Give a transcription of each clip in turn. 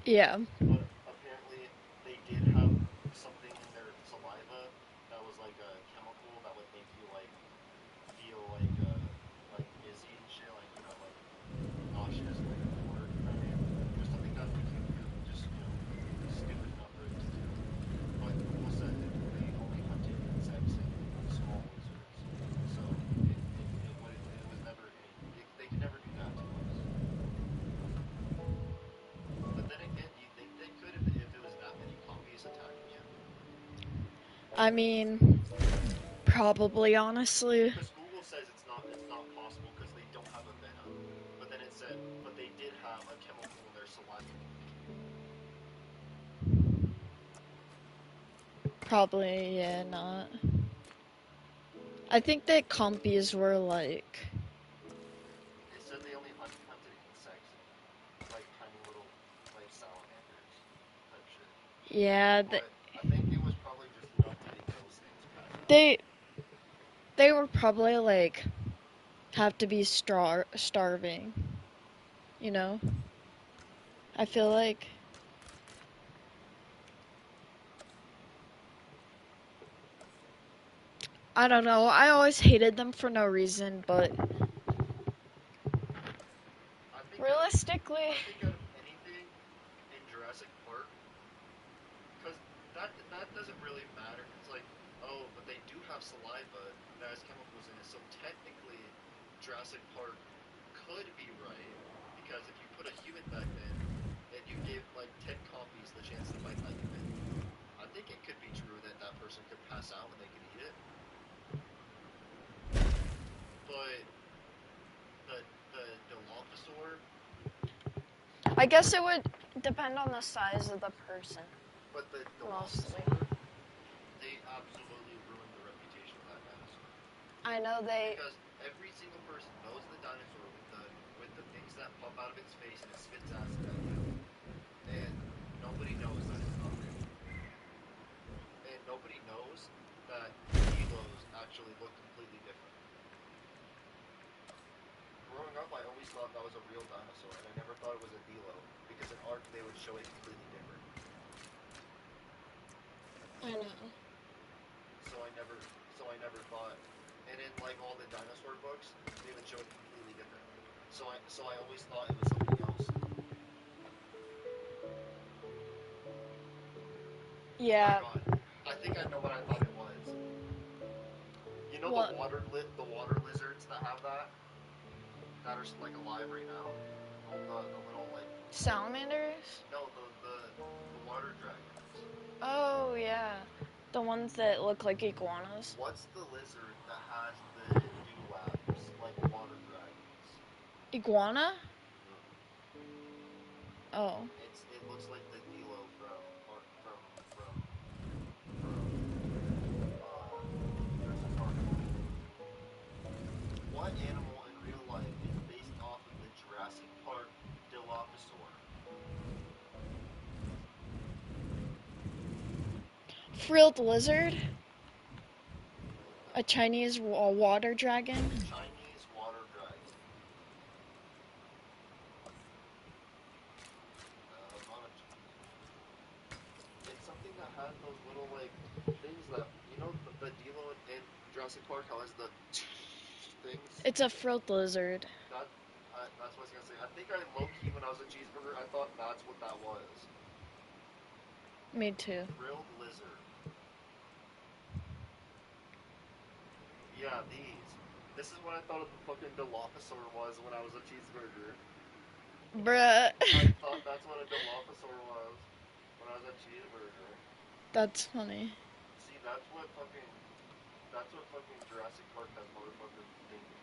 Yeah. But apparently they did have something in their saliva that was like a chemical that would make you like feel like dizzy and shit, like like nauseous and like bored. You know what I mean? Just something that would make you do just stupid enough for it to do. But Google says they only hunted insects and small lizards, so it was never any. They could never do that to us. But then again, do you think they could if it was that many copies attacking you? I mean, probably, honestly. Because Google says it's not possible because they don't have a venom. But then it said, but they did have a chemical in their saliva. Probably, yeah, not. I think that compies were like, It said they only hunted insects and like tiny little like salamanders type shit. yeah, But I think it was probably just enough to make those things pass out. they they were probably like have to be starving, you know? I feel like I don't know. I always hated them for no reason, but I think out of realistically, I think out of anything in Jurassic Park, because that doesn't really matter. It's like, oh, but they do have saliva that has chemicals in it, so technically, Jurassic Park could be right because if you put a human back then and you gave like 10 copies the chance to bite that human, I think it could be true that that person could pass out and they could eat it. But the the Dilophosaur, I guess it would depend on the size of the person, but the mostly. Dilophosaur, they absolutely ruined the reputation of that dinosaur. I know they. Because every single person knows the dinosaur with the things that pop out of its face and it spits acid at you, and nobody knows that it's not real, and nobody knows that Delos actually look completely different. Growing up, I always thought that was a real dinosaur, and I never thought it was a Delo because in art they would show it completely different. I know. So I never thought, and in like all the dinosaur books, they would show it completely different. So I always thought it was something else. Oh my Yeah. god. I think I know what I thought it was. You know What? the water lizards that have that are like alive right now? The little like Salamanders? no, the water dragons. Oh, yeah. The ones that look like iguanas. What's the lizard that has the dewlaps like water dragons? Iguana? No. Oh. It looks like the Dilo from Jurassic Park. What animal in real life is based off of the Jurassic Park Dilophosaur? Frilled lizard? No. A Chinese water dragon? Chinese water dragon. No, not a. It's something that has those little like things that the Dilo in Jurassic Park how has the things. It's a frilled lizard. That that's what I was gonna say. I think I low key when I was a cheeseburger, I thought that's what that was. Me too. Frilled lizard. Yeah, these. This is what I thought the fucking Dilophosaur was when I was a cheeseburger. Bruh. I thought that's what a Dilophosaur was when I was a cheeseburger. That's funny. See, that's what fucking Jurassic Park has motherfuckers thinking.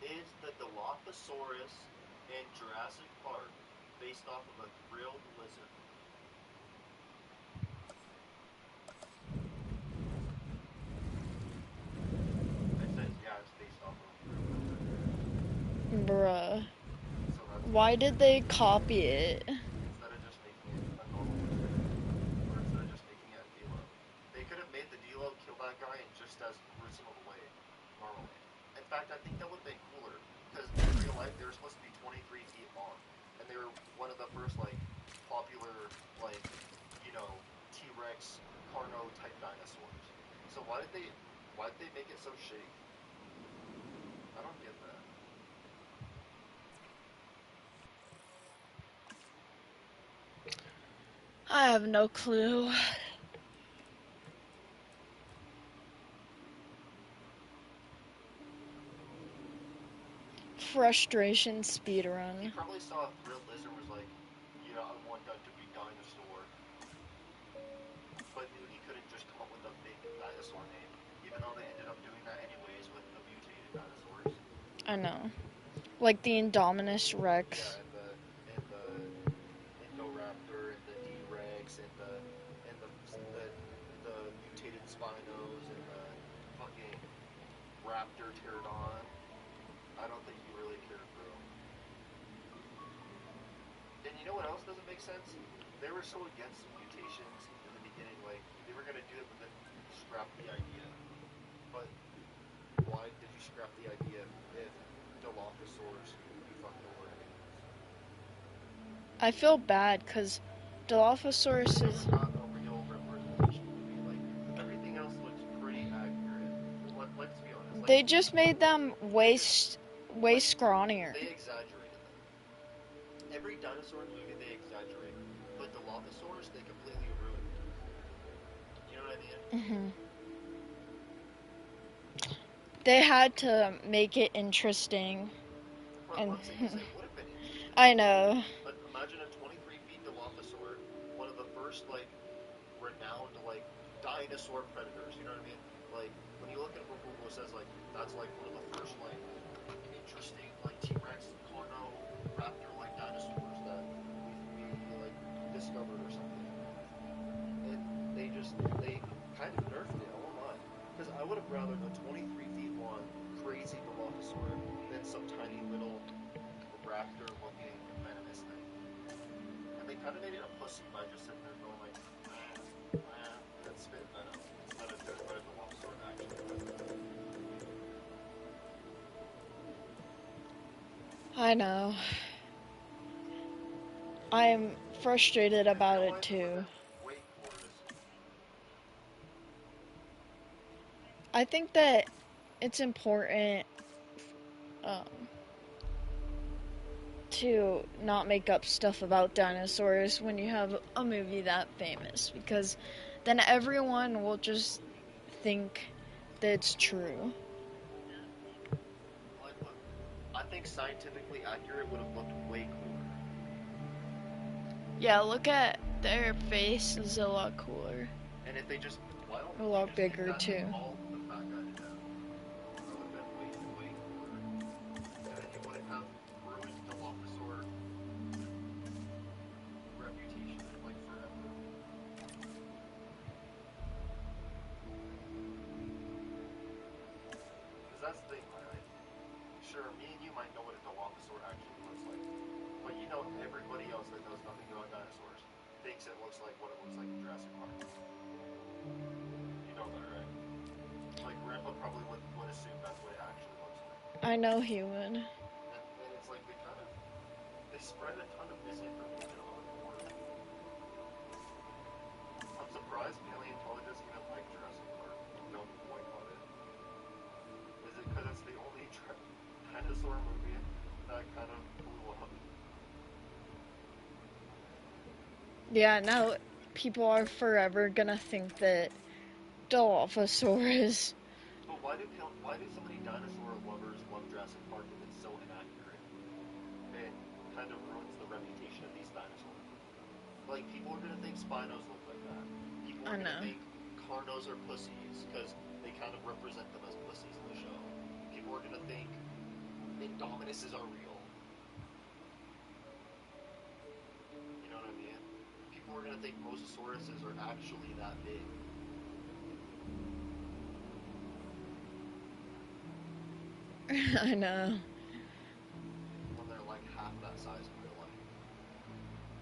Is the Dilophosaurus in Jurassic Park based off of a grilled lizard? It says yeah, it's based off of a grilled lizard. Bruh. So that's Why did they copy it? instead of just making it a normal lizard, or instead of just making it a Dilo, they could have made the Dilo kill that guy in just as gruesome of a way normally. In fact, I think that would have been cooler because T-Rex, Carno type dinosaurs. So why did they make it so shitty? I don't get that. I have no clue. Frustration He speedrun. probably saw a thrilled lizard was like, yeah, I want that to be dinosaur, but knew he couldn't just come up with a fake dinosaur name, even though they ended up doing that anyways with the mutated dinosaurs. I know. Like the Indominus Yeah, Rex. and the Indoraptor and the D-Rex and the the mutated Spinos and the fucking Raptor Pterodon. I don't think he really cared for them. And you know what else doesn't make sense? They were so against mutations in the beginning, like they were gonna do it, but then scrap the idea. But why did you scrap the idea if Dilophosaurs could be fucking organisms? I feel bad because Dilophosaurus That was is. not a real representation movie. Like everything else looks pretty accurate. Let's be honest. Like They just made them they way, just way like scrawnier. they exaggerated them. Every dinosaur movie they exaggerate, but Dilophosaurs they completely ruined. You know what I mean? Hmm. They had to make it interesting. But And I'm saying is it would have been interesting. I know. Imagine a 23 feet Dilophosaur, one of the first like renowned like dinosaur predators. You know what I mean? Like when you look at what Google says, like that's like one of the first like interesting like T-Rex, Carno, Raptor like dinosaurs that we like discovered or something. And they kind of nerfed it. I won't lie, because I would have rather a 23 feet long crazy Dilophosaur than some tiny little raptor looking venomous thing. And they kind of made it a pussy by just sitting there going like, and spitting venom instead of doing what a Dilophosaur actually would. I know. I am frustrated In about real it life, it would have too. been way cooler to see. I think that it's important um, to not make up stuff about dinosaurs when you have a movie that famous because then everyone will just think that it's true. Like, look, I think scientifically accurate would have looked way cooler. Yeah, look at their face is a lot cooler. And if they just, why don't A you lot just take bigger that thing too. all the fat guy to death? That would have been way cooler. And then you wouldn't have ruined Dilophosaur reputation like forever. Because that's the thing, right? Sure, me and you might know what a Dilophosaur actually looks like, but you know everybody else that knows nothing about dinosaurs thinks it looks like what it looks like in Jurassic Park. You know that, right? Like Grandpa probably would assume that's what it actually looks like. I know he would. And it's like they spread a ton of misinformation on the board. I'm surprised paleontologists even like Jurassic Park and don't boycott it. Is it because it's the only dinosaur movie that kind of blew up? Yeah, now people are forever gonna think that Dilophosaurus. But why do so many dinosaur lovers love Jurassic Park if it's so inaccurate and kind of ruins the reputation of these dinosaurs? Like people are gonna think Spinos look like that. People I are gonna know. think Carnos are pussies because they kind of represent them as pussies in the show. People are gonna think Indominuses are real. You know what I mean? People are gonna think Mosasauruses are actually that big. I know. When they're like half that size in real life.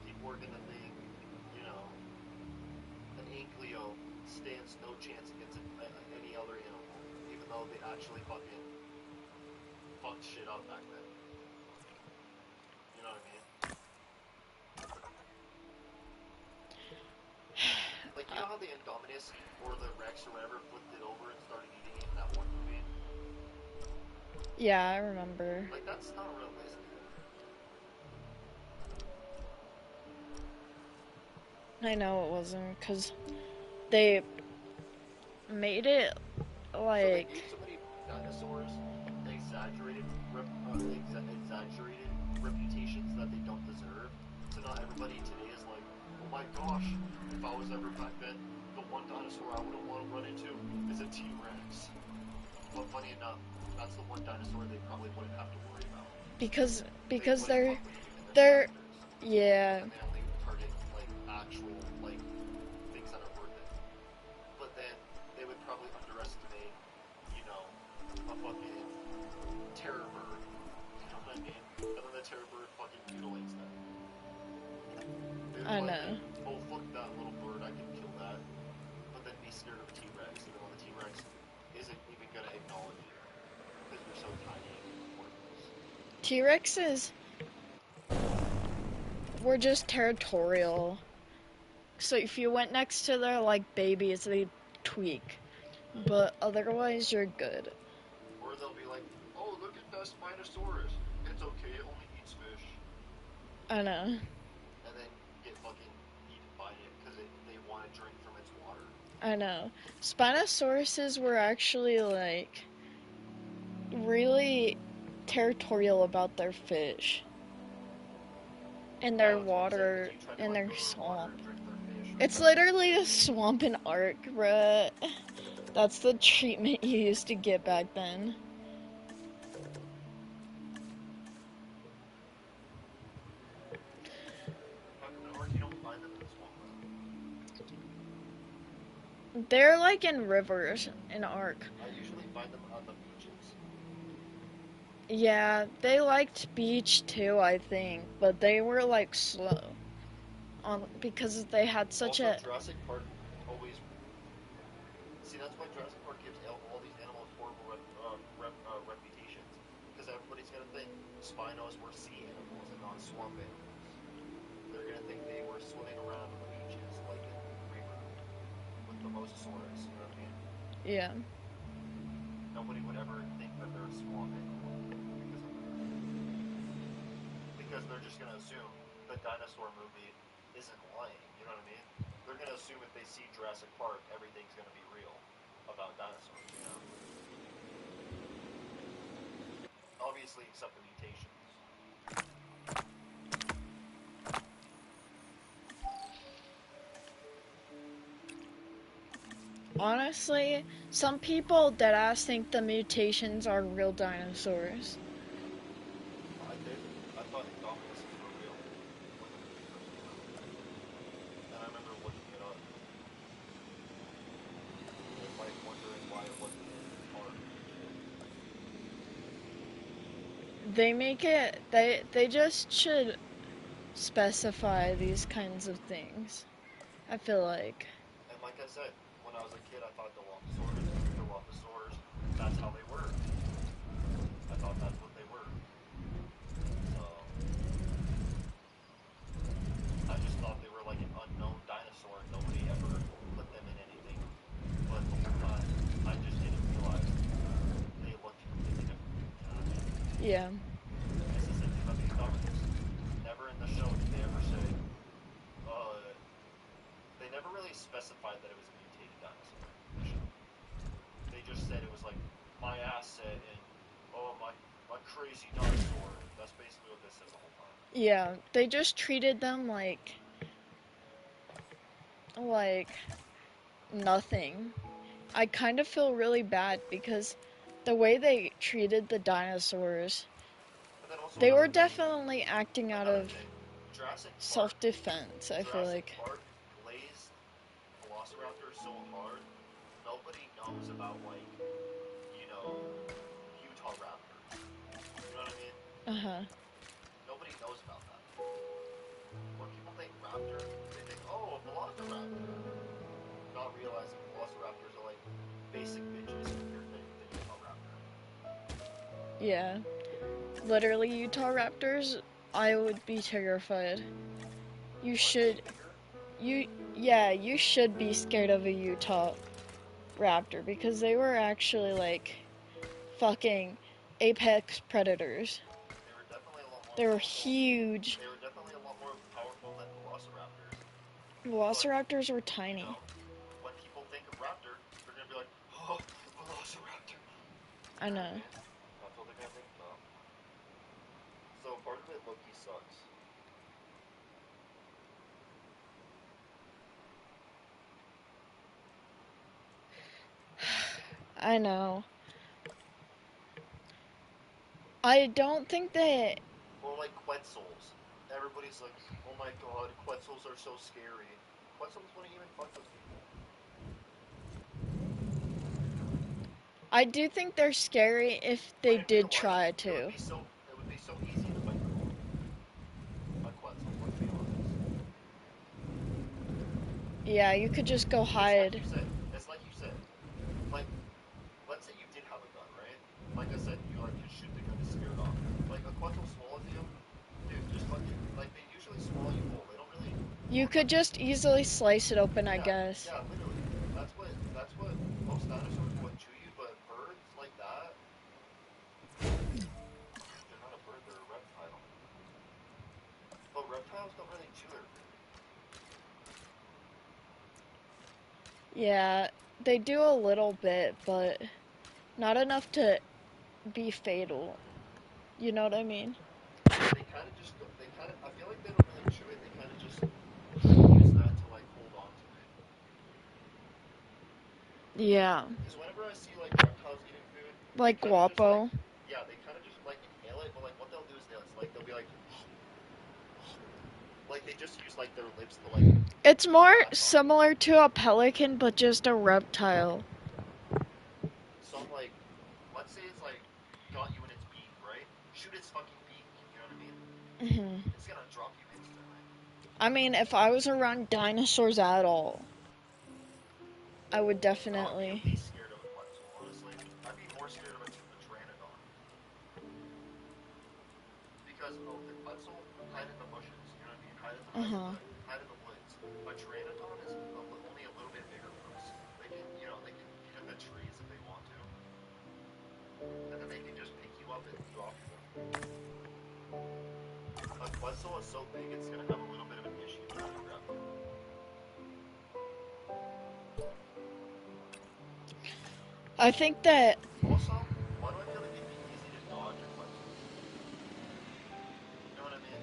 People are gonna think, you know, an ankylo stands no chance against any other animal, even though they actually fucking fucked shit up back then. You know what I mean? Like know how the Indominus or the Rex or whatever flipped it over and started eating it in that one movie? Yeah, I remember. Like, that's not realistic. I know it wasn't, because they made it So they like, gave so many dinosaurs exaggerated reputations that they don't deserve. So now everybody today is like, oh my gosh, if I was ever back then, the one dinosaur I wouldn't want to run into is a T-Rex. But funny enough, that's the one dinosaur they probably wouldn't have to worry about. because They because wouldn't they're fuck with you in their they're predators, yeah, and they only target like actual like things that are worth it. But then they would probably underestimate, you know, a fucking terror bird. You know what I mean? And then the terror bird fucking mutilates them. They'd be I like, know. oh fuck that little bird, I can kill that. But then be scared of a T-Rex, even though the T-Rex isn't even gonna acknowledge you because you're so tiny and worthless. T-Rexes were just territorial. So if you went next to their like babies, they'd tweak. But otherwise, you're good. Or they'll be like, oh look at that Spinosaurus. It's okay, it only eats fish. I know. And then get fucking eaten by it because they want to drink from its water. I know. Spinosauruses were actually like really territorial about their fish and Yeah, their that's what I'm saying. Because water you try to and like their go to their water swamp. and drink their fish or It's whatever. literally a swamp and ark, bruh. That's the treatment you used to get back then. How come in Ark you don't find them in the swamp? They're like in rivers in ark. I usually find them on the beaches. Yeah, they liked beach too, I think, but they were like slow on because they had such Also, a Jurassic Park always. See, that's why Jurassic Park gives all these animals horrible reputations. Because everybody's gonna think Spinos were sea animals and not swamp animals. They're gonna think they were swimming around on the beaches, like in Rebirth, with the Mosasaurus. You know what I mean? yeah. Nobody would ever think that they're a swamp animal because of that. Because they're just gonna assume the dinosaur movie isn't lying. You know what I mean? They're gonna assume if they see Jurassic Park, everything's gonna be real about dinosaurs. You know? Obviously, except the mutations. Honestly, some people deadass think the mutations are real dinosaurs. I did. I thought Indominuses were real when the movie first came out. Then I remember looking it up and like wondering why it wasn't in Ark and shit. They make it they just should specify these kinds of things. I feel like. And like I said, when I was a kid, I thought Dilophosaurs, that's how they were. I thought that's what they were. So I just thought they were like an unknown dinosaur and nobody ever put them in anything. But the whole time, I just didn't realize they looked completely different. You know what I mean? Yeah. It's the same thing about the Indominus. Never in the show did they ever say, uh, they never really specified that it was a mutated dinosaur in the show. They just said it was like my asset and oh my crazy dinosaur. That's basically what they said the whole time. Yeah, they just treated them like nothing. I kind of feel really bad because the way they treated the dinosaurs, And then also they were another thing, definitely acting out another of thing, Jurassic Park, self-defense, I feel Jurassic like. Park glazed Velociraptor so hard, nobody knows about like, you know, Utah Raptors. You know what I mean? Uh-huh. Nobody knows about that. When people think raptor, they think, oh, a Velociraptor. Not realizing Velociraptors are like basic bitches compared to the Utah Raptor. Yeah. Literally Utah Raptors, I would be terrified. You Aren't they should bigger? You, yeah, you should be scared of a Utah raptor because they were actually like fucking apex predators. They were definitely a lot more They were powerful. huge. They were definitely a lot more powerful than velociraptors. But Velociraptors were you tiny. know, when people think of raptor, they're gonna be like, oh, velociraptor. I You know what I know. mean? That's what they're gonna think about. So part of it, Loki sucks. I know. I don't think that. Or like Quetzals. Everybody's like, oh my god, Quetzals are so scary. Quetzals wouldn't even fuck with people. I do think they're scary if they But in real did life, try to. it would be so easy to fight them off. A Quetzal, let's be honest. Yeah, you could just go It's like hide. you said. It's like you said. Like, let's say you did have a gun, right? Like I said, you like could shoot the gun to scare it off. Like a Quetzal swallows you, dude. Just fucking like they usually swallow you whole. They don't really You fuck could on you. just easily slice it open, I Yeah, guess. yeah, literally. That's what most dinosaurs would chew you, but birds like that, they're not a bird, they're a reptile. But reptiles don't really chew their food. Yeah, they do a little bit, but not enough to be fatal. You know what I mean? They kind of just go, they kind of I feel like they don't really chew it. They kind of just use that to like hold on to it. Yeah, Because whenever I see like reptiles eating food, they like kind of just like Guapo. yeah, they kind of just like inhale it, but like what they'll do is they'll be like they just use like their lips to It's more latch onto it. similar to a pelican, but just a reptile. So I'm like, let's say it's like got you in its beak, right? Shoot its fucking beak. You know what I mean? Hmm. It's gonna drop you instantly. I mean, if I was around dinosaurs at all, I would I would be definitely. least scared of a Quetzal, honestly. I'd be more scared of a Pteranodon because the Quetzal hide in the bushes. You know what I mean? Uh huh. Hide in the woods. A Pteranodon is only a little bit bigger than us. They can get in the trees if they want to, and then they can just pick you up and drop you. A Quetzal is so big, it's gonna have a little bit of an issue trying to grab you. I think that. Also, why do I feel like it'd be easy to dodge a Quetzal? You know what I mean?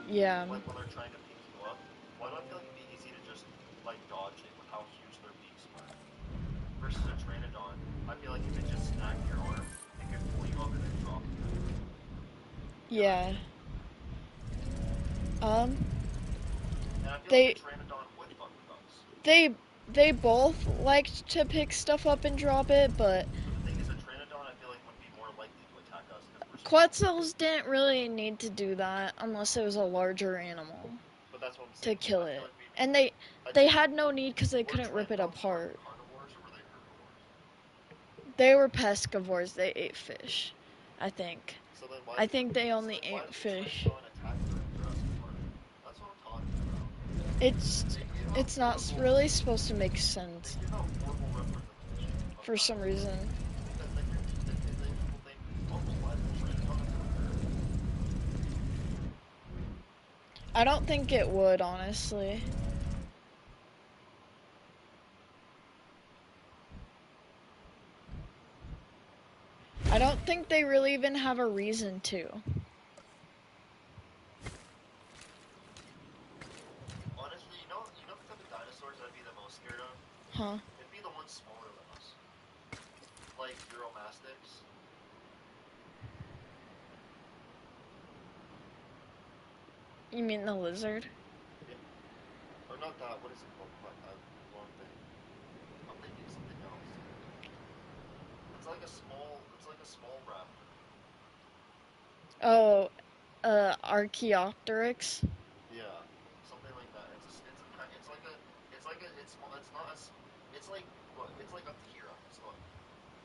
Yeah. Like when they're trying to pick you up, why do I feel like it'd be easy to just like dodge it with how huge their beaks are? Versus a Pteranodon, I feel like if it just snagged your arm, it could pull you up and then drop you. You know what I Yeah. mean? Um. And I feel like a They. Pteranodon would fuck with us. They. They both like to pick stuff up and drop it, but But the thing is, a Pteranodon I feel like would be more likely to attack us because we're smaller. Quetzals didn't really need to do that unless it was a larger animal But that's what I'm to saying. So kill I feel it. like we'd be. And I they think had no need because they were couldn't rip it Pteranodons apart. carnivores or were they herbivores? They were pescivores. They ate fish, I think. So then I think they only why ate did the fish. Pteranodon attack during Jurassic Park? That's what I'm talking about. It's They give a it's not horrible really supposed to make they sense give a horrible representation of for some dinosaurs reason. because then people think, oh, why is the Pteranodon a predator? I don't think it would, honestly. I don't think they really even have a reason to. Honestly, you know the type of dinosaurs I'd be the most scared of? Huh? It'd be the ones smaller than us, like Uromastyx. You mean the lizard? Yeah, or not that. What is it called? Wrong thing. I'm thinking something else. It's like a small raptor. Oh, Archaeopteryx? Yeah, something like that. It's small. It's not as it's like look. It's like up to here on us. Look,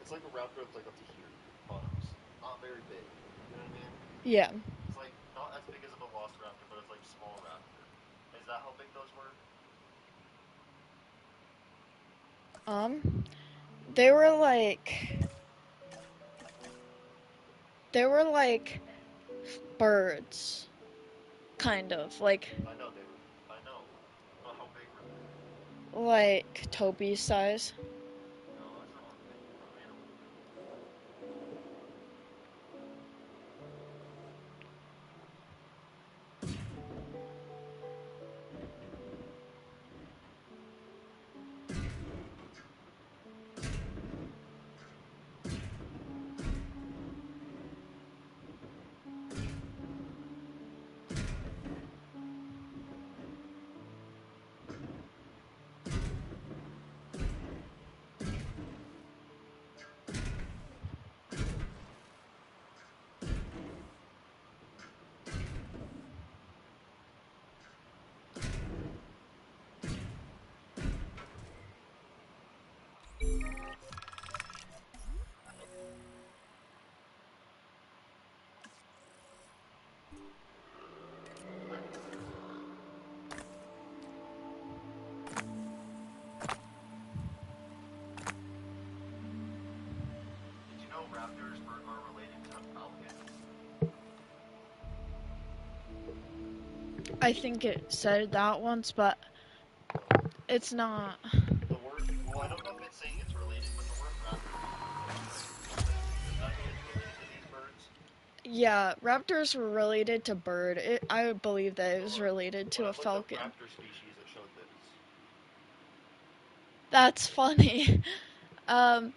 it's like a raptor that's like up to here on us. Not very big. You know what I mean? Yeah. It's like not as big as a velociraptor, but it's like small raptor. that how big those were? Um, they were like they were like birds, kind of like I know they were. I know. But how big were they? like Toby's size. No, that's not what I'm thinking. What animal were they? Did you know raptors are related to falcons? I think it said that once, but No. it's not. The word. Well, I don't know if it's saying it's related, but the word raptor means bird of prey. Does that mean it's related to these birds? Yeah, raptors were related to bird. I believe that it was Or related when to I a looked up falcon. raptor species, it showed this. That's funny. um,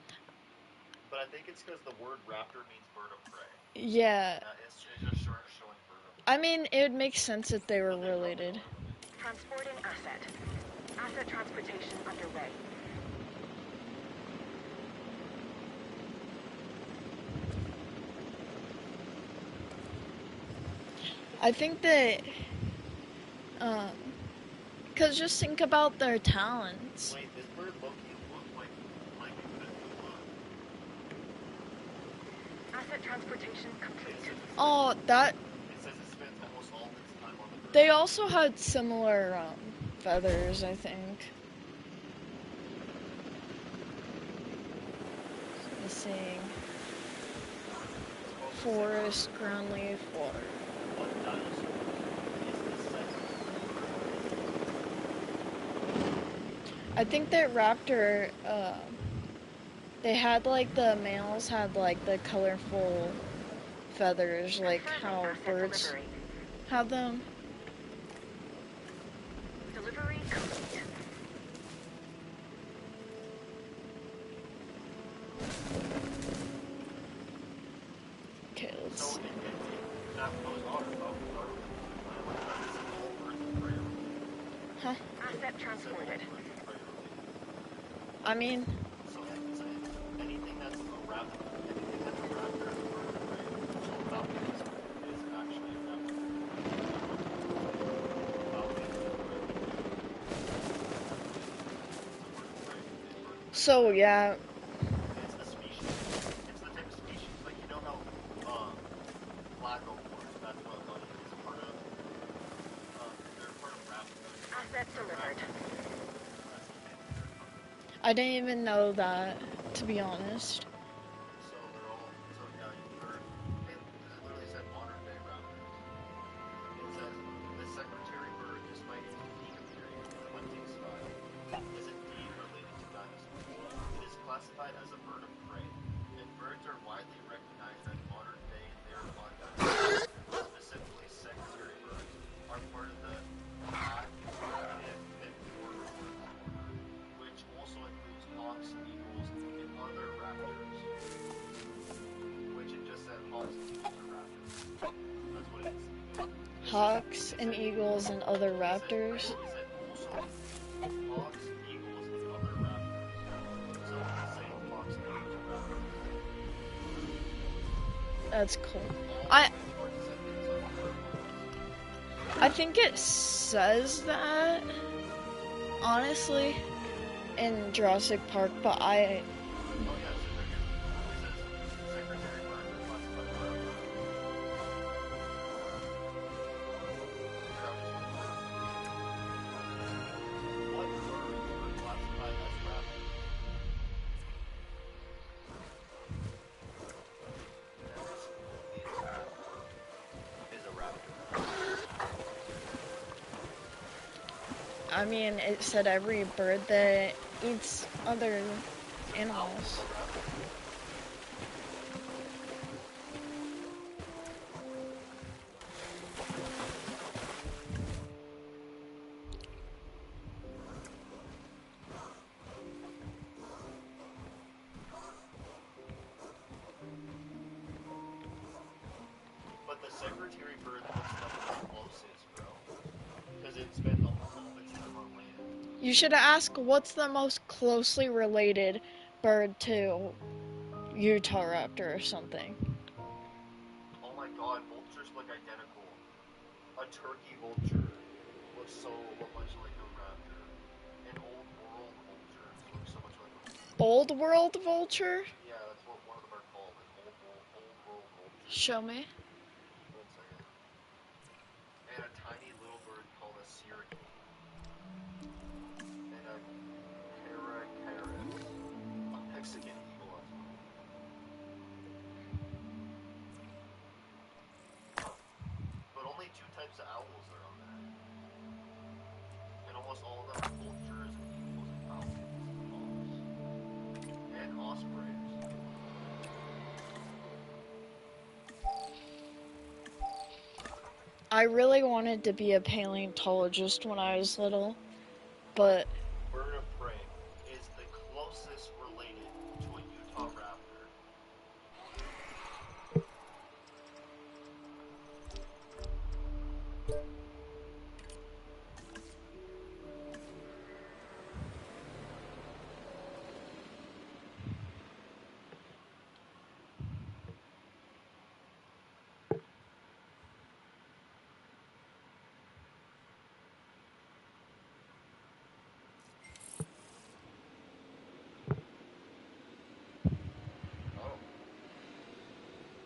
But I think it's because the word raptor means bird of prey, yeah. and it's just showing bird of I prey. mean, it would make sense if they were But they probably related. are related. Transporting asset. Asset transportation underway. I think that, cause just think about their talents. Wait, this bird Loki looked like it could do look. Asset transportation complete. Oh, that It says it spends almost all of its time on the ground. they also had similar feathers, I think. Missing forest, ground leaf, water. What dinosaur is the second I think that raptor, they had like the males had like the colorful feathers, like how birds have them. Delivery complete. Okay, let's So see. those are falcons are related. This is all birds of prey are related. Huh? Asset It said all transported. birds of prey are related. I mean, So anything that's a raptor, anything that's a raptor is a bird of prey. So a falcon is actually a raptor. Falcon is a bird of prey. It's a bird of prey. It's bird of prey. so yeah, It's the species. It's the type of species. Like you know how flagelmores. That's what is a part of. They're part of Asset delivered. That's the family they're part of. I didn't even know that, to be honest. So they're all. So yeah, it literally said modern day raptors. It says the secretary bird, despite its unique appearance and hunting style, is indeed related to dinosaurs. It is classified as a bird of prey, and birds are widely recognized as modern day theropod dinosaurs. Specifically, secretary birds are part of the Actiniformes order, which also includes hawks, eagles, and other raptors. Which it just said hawks and eagles are raptors. That's what it is. Hawks and eagles and other raptors. It said also includes hawks, eagles, and other raptors. So it's saying hawks and eagles are raptors. That's cool. All I our descendants are hawks. I think it says that, honestly, in Jurassic Park, but Oh yeah, it says right here. It says secretary birds are classified as raptors. I mean, it said every bird that eats other animals. But the secretary bird looks like the closest, bro. Because it spends almost all of its time on land. You should ask what's the most closely related bird to Utah raptor or something. Oh my god, vultures look identical. A turkey vulture looks so much like a raptor. An old world vulture looks so much like a vulture. Old world vulture? Yeah, that's what one of them are called, an old world vulture. Show me. 1 second. And a tiny little bird called a siricane. And a caracaris. A Mexican eagle as well. But only 2 types of owls are on there. And almost all of them are vultures and eagles and falcons and hawks. And ospreys. I really wanted to be a paleontologist when I was little, but Bird of prey is the closest related to a Utah raptor. Oh.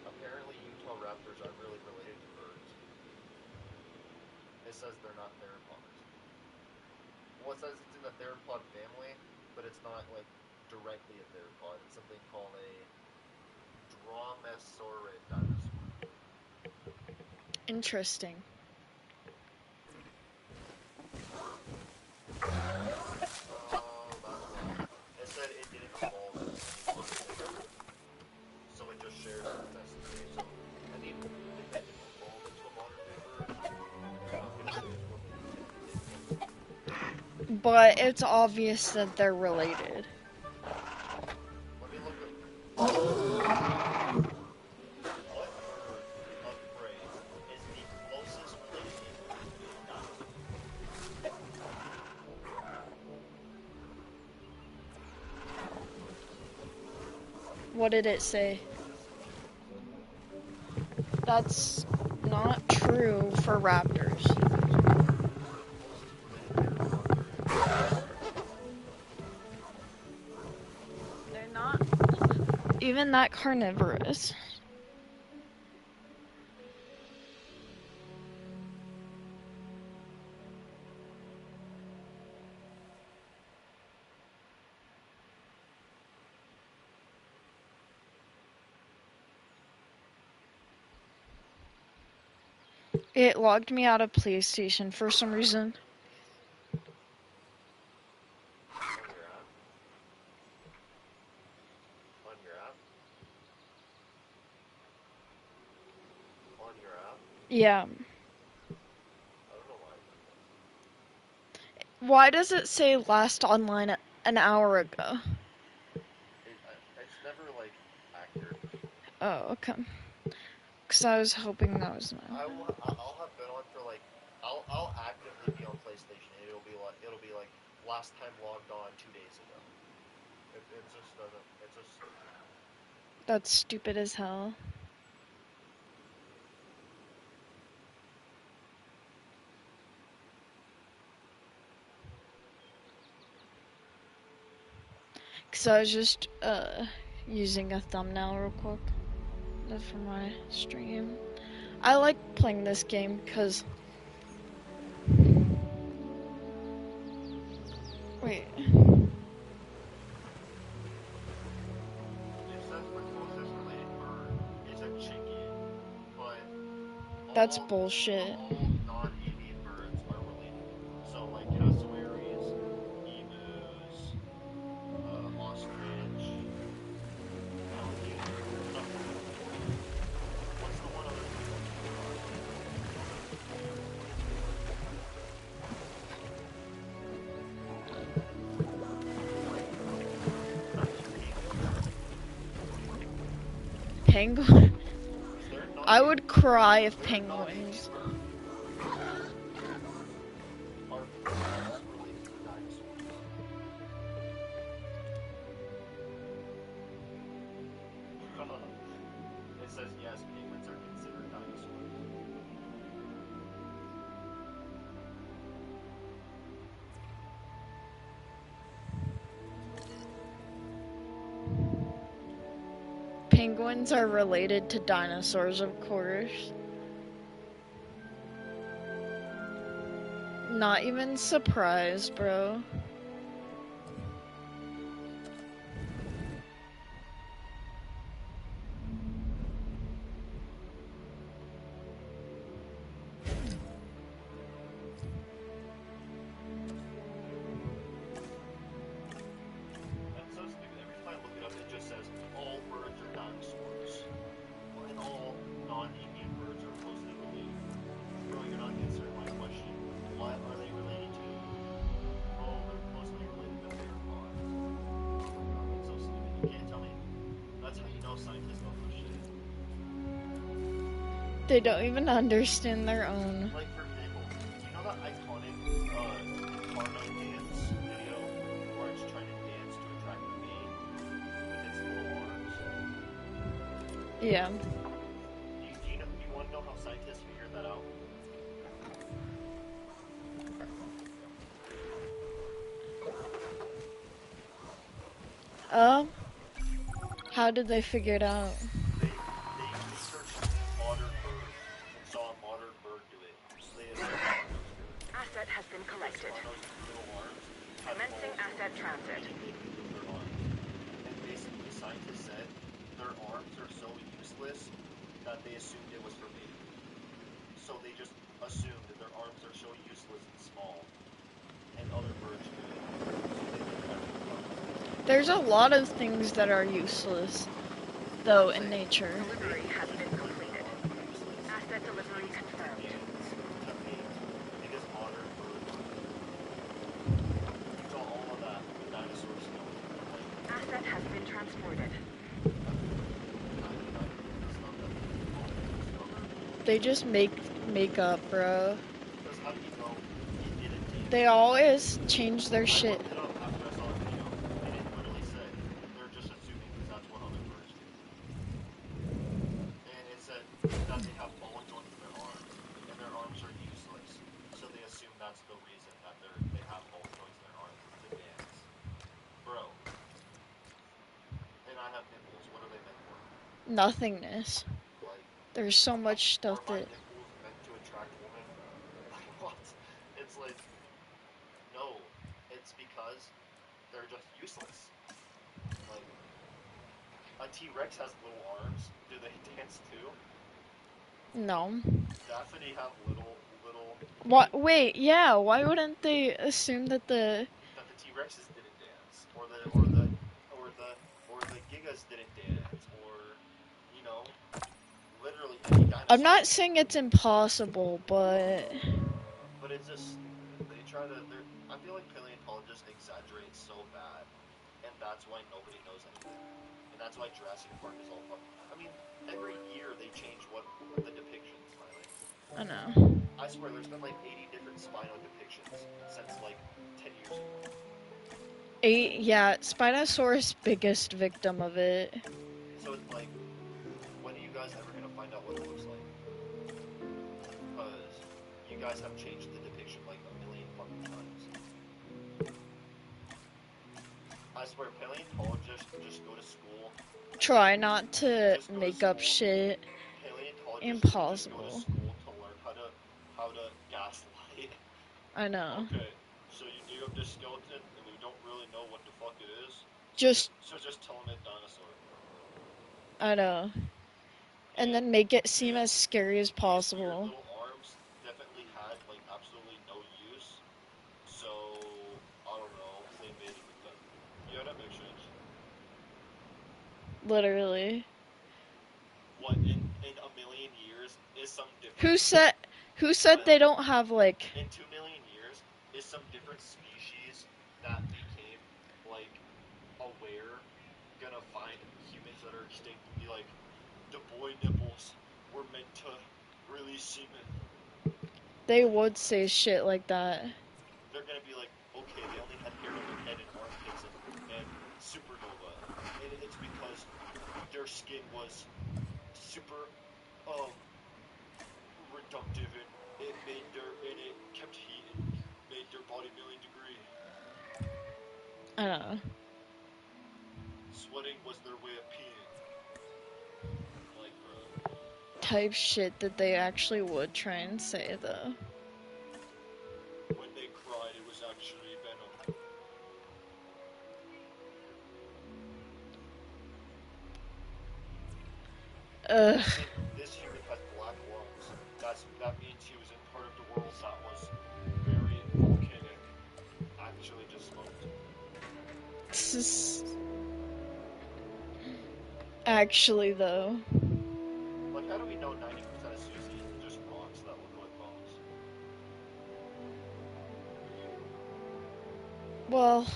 Apparently Utah raptors aren't really related to birds. It says they're not theropods. Well, it says it's in the theropod family, but it's not like directly a theropod. It's something called a dromesaurid dinosaur. interesting. Oh, that's why. It said it didn't evolve into any sort of thing. So it just shares ancestry. So, I mean, if it didn't evolve into a modern day bird, you're not gonna say it's related to anything. But it's obvious that they're related. Let me look up. What bird of prey is the closest related animal to a dinosaur? What did it say? That's not true for raptors. For the closest related theropod there is. They're not even that carnivorous. It logged me out of PlayStation for some reason. On your app? On your app? On your app? Yeah. I don't know why. Why does it say last online an hour ago? It's never like accurate. Oh, okay. Because I was hoping that was not. I'll have been on for like I'll actively be on PlayStation and it'll be like last time logged on 2 days ago. It just doesn't. It just That's stupid as hell. Because I was just using a thumbnail real quick for my stream. I like playing this game because. Wait. it says the closest related bird is a chicken, but That's bullshit. all non-avian birds are related. So like cassowaries penguin. They're not I would cry if they're not a penguins. bird. Are penguins related to dinosaurs? It says yes, penguins are considered dinosaurs. Penguins are related to dinosaurs, of course. Not even surprised, bro. That's so stupid. Every time I look it up, it just says all birds are dinosaurs. And all non-avian birds are closely related. Bro, you're not answering my question. What are they related to? Oh, they're closely related to theropods. Oh my god, that's so stupid. You can't tell me. That's how you know scientists don't know shit. They don't even understand their own. Like, for example, do you know that iconic Karna dance video where it's trying to dance to attract the mate with its little arms? Yeah. Do you want to know how scientists figured that out? Oh? How did they figure it out? They researched modern birds and saw a modern bird do it. So they assumed Karna's bird. Asset has been Because collected. Karna's little arms had Commencing balls asset transit. they can move their arms. And basically, scientists said their arms are so useless that they assumed it was for mating. So they just assumed that their arms are so useless and small, and other birds do it. So they like kind of forgot about it. There's a lot of things that are useless, though, in nature. Delivery has been Like completed. their arms are useless. Asset delivery They confirmed. dance to mate because modern birds do it. You saw all of that with dinosaur skeleton. Like Asset has been transported. 99% of the stuff that we discovered. They just make up, bro. Because how do you know it didn't dance? They always change their I shit. looked it up after I saw the video, and it literally said they're just assuming because that's what other birds do. And it said that they have ball joints in their arms, and their arms are useless. So they assume that's the reason that they have ball joints in their arms is to dance. Bro. And I have nipples. What are they meant for? Nothingness. Like, There's so much are stuff my that. nipples meant to attract women? Like, what? It's like, no. It's because they're just useless. Like, a T-Rex has little arms. Do they dance too? No. Daphne have little What? Wait, yeah. Why wouldn't they assume that the. that the T-Rexes didn't dance, or the Gigas didn't dance, or you know, literally any I'm dinosaur. not saying it's impossible, but. But it's just stupid. They try to. I feel like paleontologists exaggerate so bad, and that's why nobody knows anything. And that's why Jurassic Park is all fucked. I mean, every year they change what the depictions, Smiley. I know. I swear, there's been like 80 different spino depictions since like 10 years ago. Yeah, Spinosaurus biggest victim of it. So it's like, when are you guys ever gonna find out what it looks like? Because you guys have changed the depiction like a million fucking times. I swear, paleontologists just go to school. Try not to Just go to make up school. shit. Paleontologists just go to Impossible. school to learn how to gaslight. I know. Okay, so you dig up this skeleton and we don't really know what the fuck it is. Just, So just tell them it's dinosaur. I know. And then make it seem as scary as These weird possible. little arms definitely had like absolutely no use. So I don't know. They made it with them. Yeah, that makes sense. Literally. What in a million years is some different? Who said they don't have like In 2 million years is some different species that became like aware gonna find humans that are extinct and be like, the boy nipples were meant to release semen. They would say shit like that. They're gonna be like, okay, they only had hair on their head and armpits and supernova, and it's because their skin was super um reductive and it kept heat and made their body million-degree. I don't know. Sweating was their way of peeing. Like, bro. Type shit that they actually would try and say, though. When they cried, it was actually venom. Ugh. This human has black lungs. That means he was in part of the world that was very volcanic. Actually, just smoked. Actually, though. Like, how do we know 90% of Susie isn't just rocks that look like bones? Well,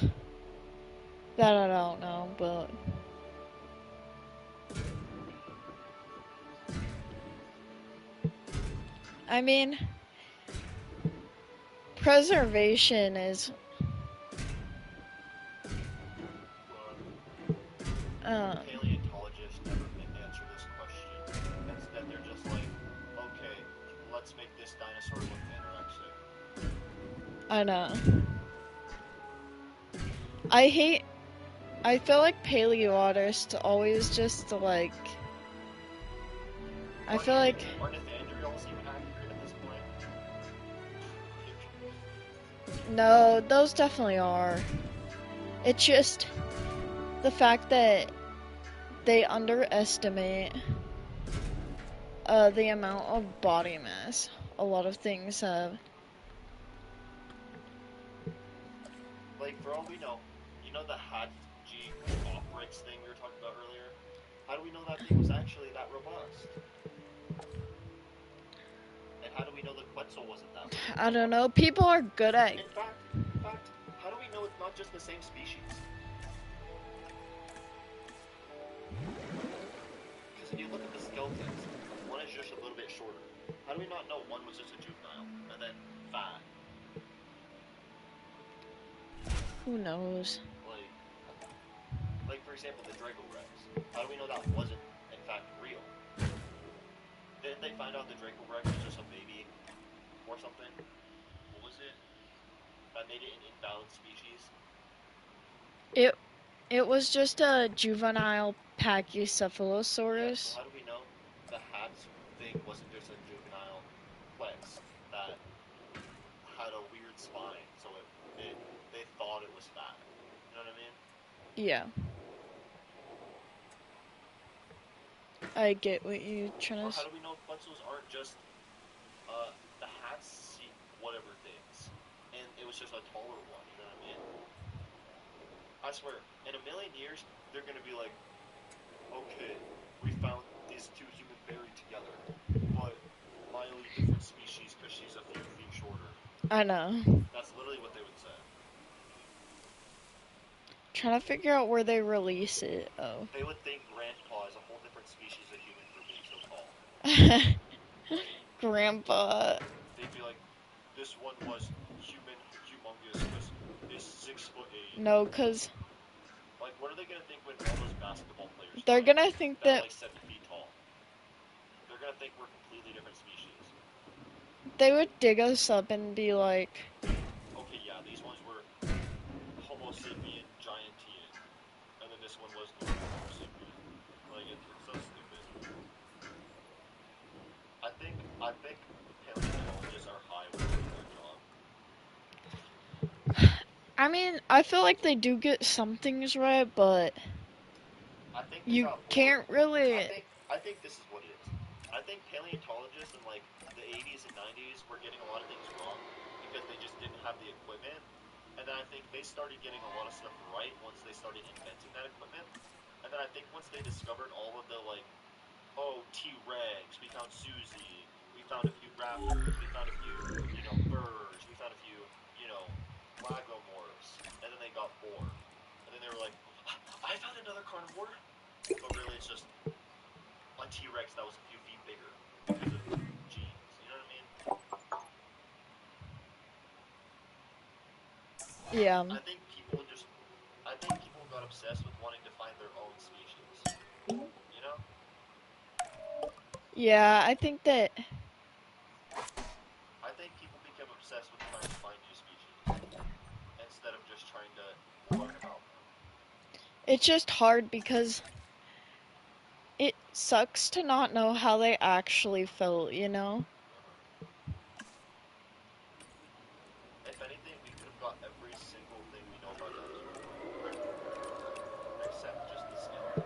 that I don't know, but I mean, preservation is Paleontologists never answer this question. Instead, they're just like, okay, let's make this dinosaur look anorexic. I know. I feel like paleoartists always just like. I feel like. Are Nathaniels even accurate at this point? No, those definitely are. It's just the fact that they underestimate the amount of body mass a lot of things have. Like, for all we know, you know the Hadji Operix thing we were talking about earlier? How do we know that thing was actually that robust? And how do we know the Quetzal wasn't that robust? I don't know. People are good at. In fact, how do we know it's not just the same species? Because if you look at the skeletons, one is just a little bit shorter. How do we not know one was just a juvenile and then fat? Who knows? Like for example, the Dracorex. How do we know that wasn't in fact real? Didn't they find out the Dracorex was just a baby or something? What was it? That made it an invalid species? It was just a juvenile Pachycephalosaurus. Yeah, so how do we know the hats thing wasn't just a juvenile Quex that had a weird spine, so they thought it was fat. You know what I mean? Yeah. I get what you're trying Or to how say. do we know Quetzals aren't just the hats see whatever things, and it was just a taller one. You know what I mean? I swear, in a million years, they're gonna be like, okay, we found these two humans buried together, but Miley different species because she's a few feet shorter. I know. That's literally what they would say. Trying to figure out where they release it. Oh. They would think Grandpa is a whole different species of human for being so tall. Grandpa. They'd be like, this one was humongous because it's 6'8". No, cause Like, what are they gonna think when all those basketball players they're die gonna think that are that like 7 feet tall? They're gonna think we're completely different species. they would dig us up and be like, Okay, yeah, these ones were Homo sapien gigantean, and then this one was normal Homo sapien. Like, it's so stupid. I think paleontologists are high when they do their job. I mean, I feel like they do get some things right, but I think they you got bored. can't really. I think this is what it is. I think paleontologists in like the 80s and 90s were getting a lot of things wrong because they just didn't have the equipment. And then I think they started getting a lot of stuff right once they started inventing that equipment. And then I think once they discovered all of the like, oh, T-Rex, we found Susie, we found a few raptors, we found a few, birds, we found a few, lagomorphs, and then they got bored. And then they were like, I found another carnivore, but really it's just a a T-Rex that was a few feet bigger because of genes. You know what I mean? Yeah. I think people got obsessed with wanting to find their own species. You know? Yeah, I think that I think people become obsessed with trying to find new species instead of just trying to learn about them. it's just hard because it sucks to not know how they actually felt, you know? If anything, we could have got every single thing we know about dinosaurs wrong, except just the skeletons.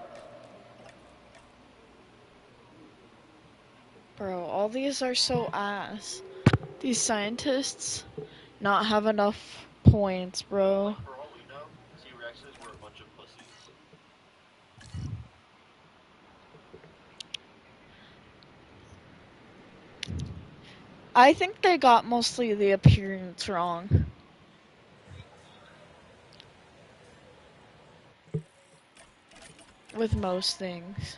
Bro, all these are so ass. These scientists not have enough points, bro. Like, for all we know, T-Rexes were a bunch of pussies. I think they got mostly the appearance wrong. With most things.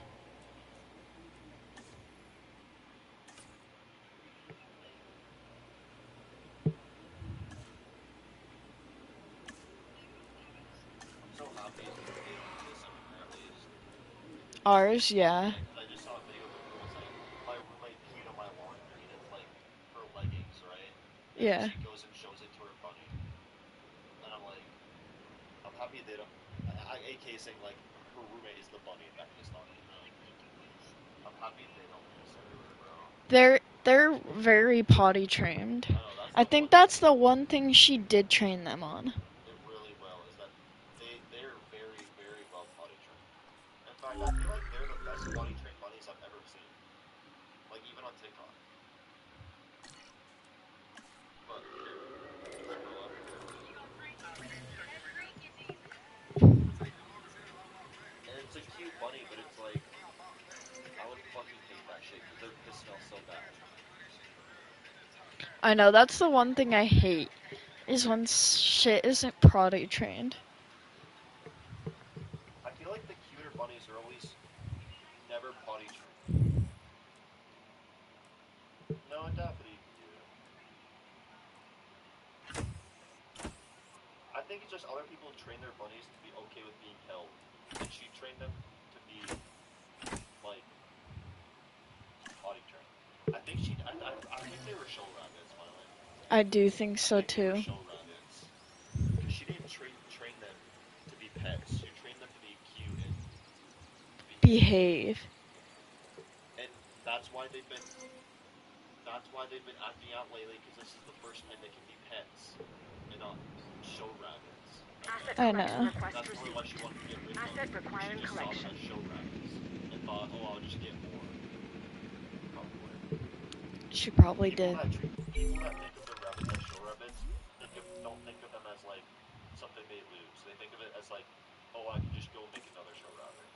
I'm so happy they don't do the cemetery at least. Ours, yeah. Because I just saw a video of a girl. It's like, my roommate peed on my laundry, and it's like her leggings, right? And then Yeah. she goes and shows it to her bunny. And I'm like, I'm happy they don't. AK saying like her roommate is the bunny that pissed on it. You know? I'm happy they don't piss everywhere, bro. They're very potty trained. I know that's I the think one that's thing. the one thing she did train them on. It really well is that they're very very well potty trained. In fact, I feel like they're the best potty trained bunnies I've ever seen. Like even on TikTok. But here, scroll up. And it's a cute bunny, but it's like I would fucking hate that shit because their piss smells so bad. I know that's the one thing I hate is when shit isn't potty trained. I feel like the cuter bunnies are always never potty trained. No, Daphne, you can do it. I think it's just other people train their bunnies to be okay with being held, and she trained them to be like potty trained. I think they were show rabbits, by the way. I do think I so think they were too. show rabbits because she didn't train them to be pets. She trained them to be cute and behave. Behave. And that's why they've been acting out lately because this is the first time they can be pets and not show rabbits. Asset I collection know. request That's probably why received. she wanted to get rid of them Asset because she requiring just saw them collection. as show rabbits and thought, oh, I'll just get more. Probably. She probably did. People that think of the rabbits as show rabbits don't think of them as like something they lose. They think of it as like, oh, I can just go make another show rabbit.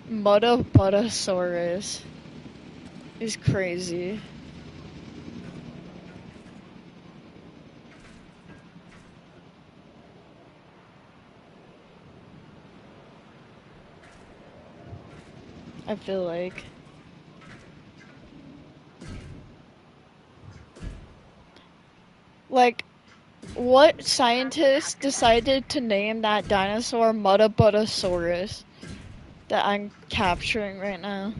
Mudabutasaurus is crazy. I feel like what scientist decided to name that dinosaur Mudabutasaurus that I'm capturing right now?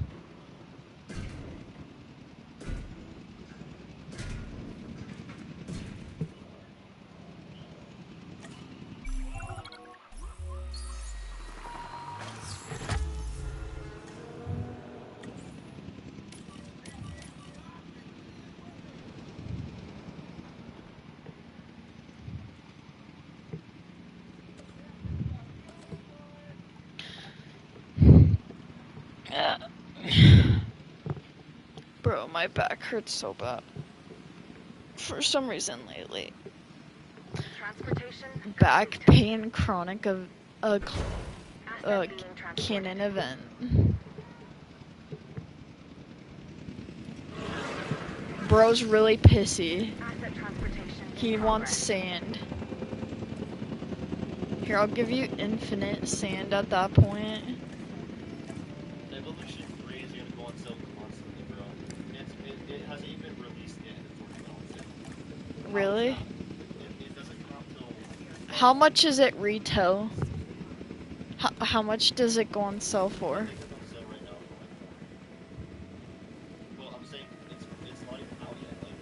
Bro, my back hurts so bad. For some reason lately. Transportation Back complete. pain chronic of a Asset being transported. canon event. Bro's really pissy. Asset transportation in He wants progress. sand. Here, I'll give you infinite sand at that point. Evolution 3 is gonna go on sale constantly, bro. It hasn't even released yet, and it's already on sale. How is Really? that? It doesn't come out till How much is it retail? How much does it go on sale I for? think it's on sale right now for like 40. Well, I'm saying it's not even out yet. Like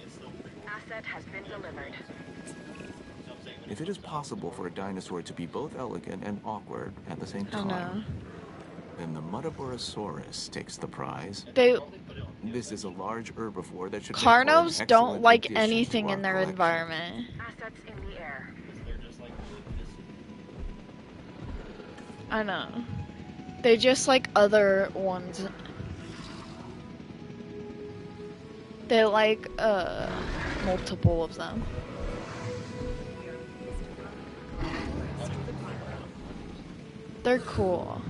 it's still pre-order. Asset has been delivered. So I'm saying when If it it is comes out, possible for a dinosaur to be both elegant and awkward at the same I time, know. then the Muttaburrasaurus takes the prize. and they'll They probably put it on video This is a eventually. large herbivore that should make for an Carnos don't excellent like addition to anything our in their collection. environment. Assets in the air. Because they're just like really pissy. I know. They just like other ones. They like multiple of them. They're cool.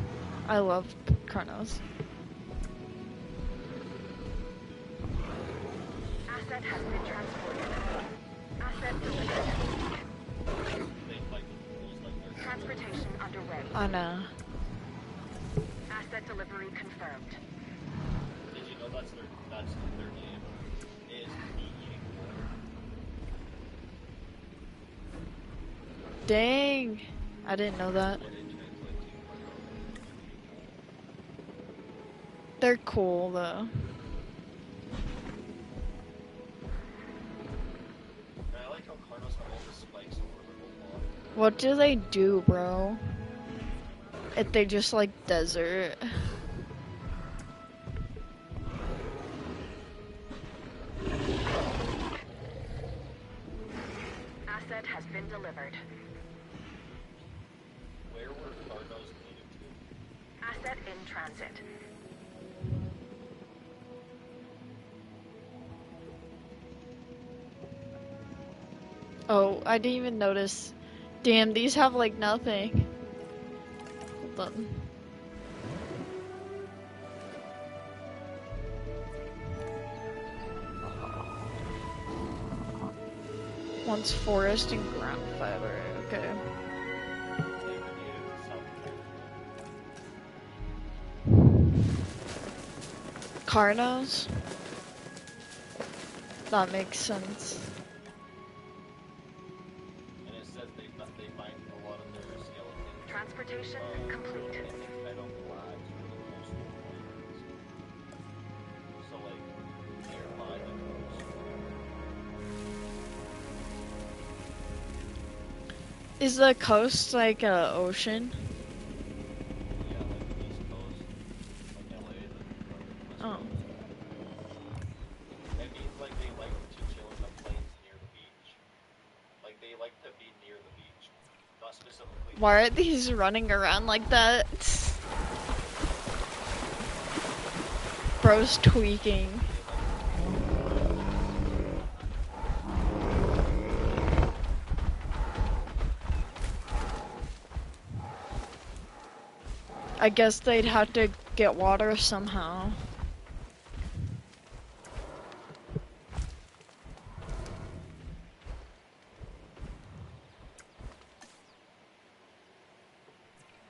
I love Carnos. Asset has been transported. Asset delivered. They fight the rules like they're Transportation underway. I know. Asset delivery confirmed. Did you know that's their name? Is meat eating wolf. Dang. I didn't know that. What it translates to. They're cool though. And I like how Carnos have all the spikes over their whole body. What do they do, bro? If they just like desert. Asset has been delivered. Where were Carnos native to? Asset in transit. Oh, I didn't even notice. Damn, these have like nothing. Hold on. One's forest and ground fiber. Okay. They were native to South America. Carnos? That makes sense. And it says they find a lot of their skeletons. Transportation complete. And they fed them flags for the coastal plains. So like nearby the coast. Is the coast like a ocean? Yeah, like the east coast, like LA, the west Oh. coast. It means like they like to chill in the plains near the beach. Like they like to be near the beach, not specifically. Why are these running around like that? Bro's tweaking. I guess they'd have to get water somehow.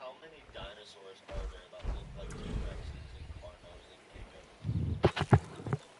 How many dinosaurs are there that look like T-Rexes and Carnos and Gigas?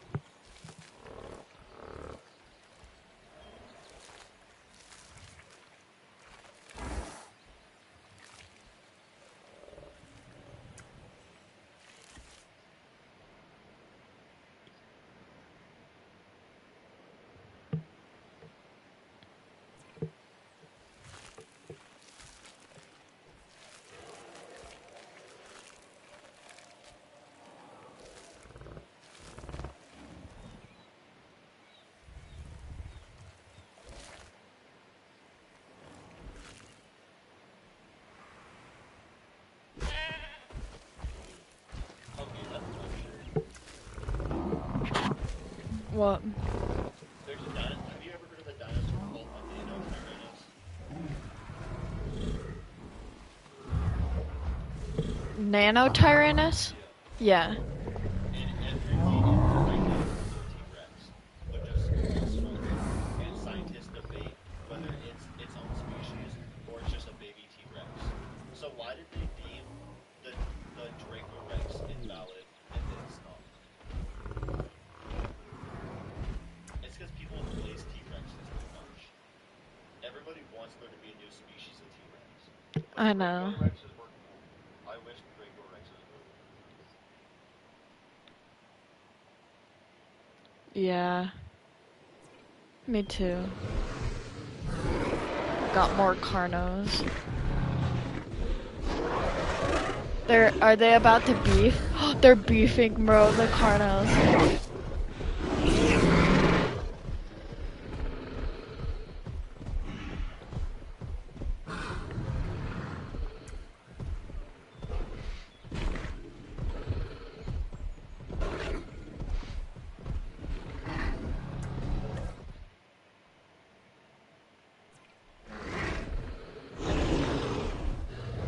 Okay, that's bullshit. What? There's a dinosaur. Have you ever heard of a dinosaur called a Nanotyrannus? Yeah. Yeah. And every medium is like a T-Rex, but just smaller. And scientists debate whether it's its own species or it's just a baby I Draco know. Rexes were cool. I wish Draco Rexes were. Yeah. Me too. Got more Carnos. Are they about to beef? They're beefing, bro, the Carnos.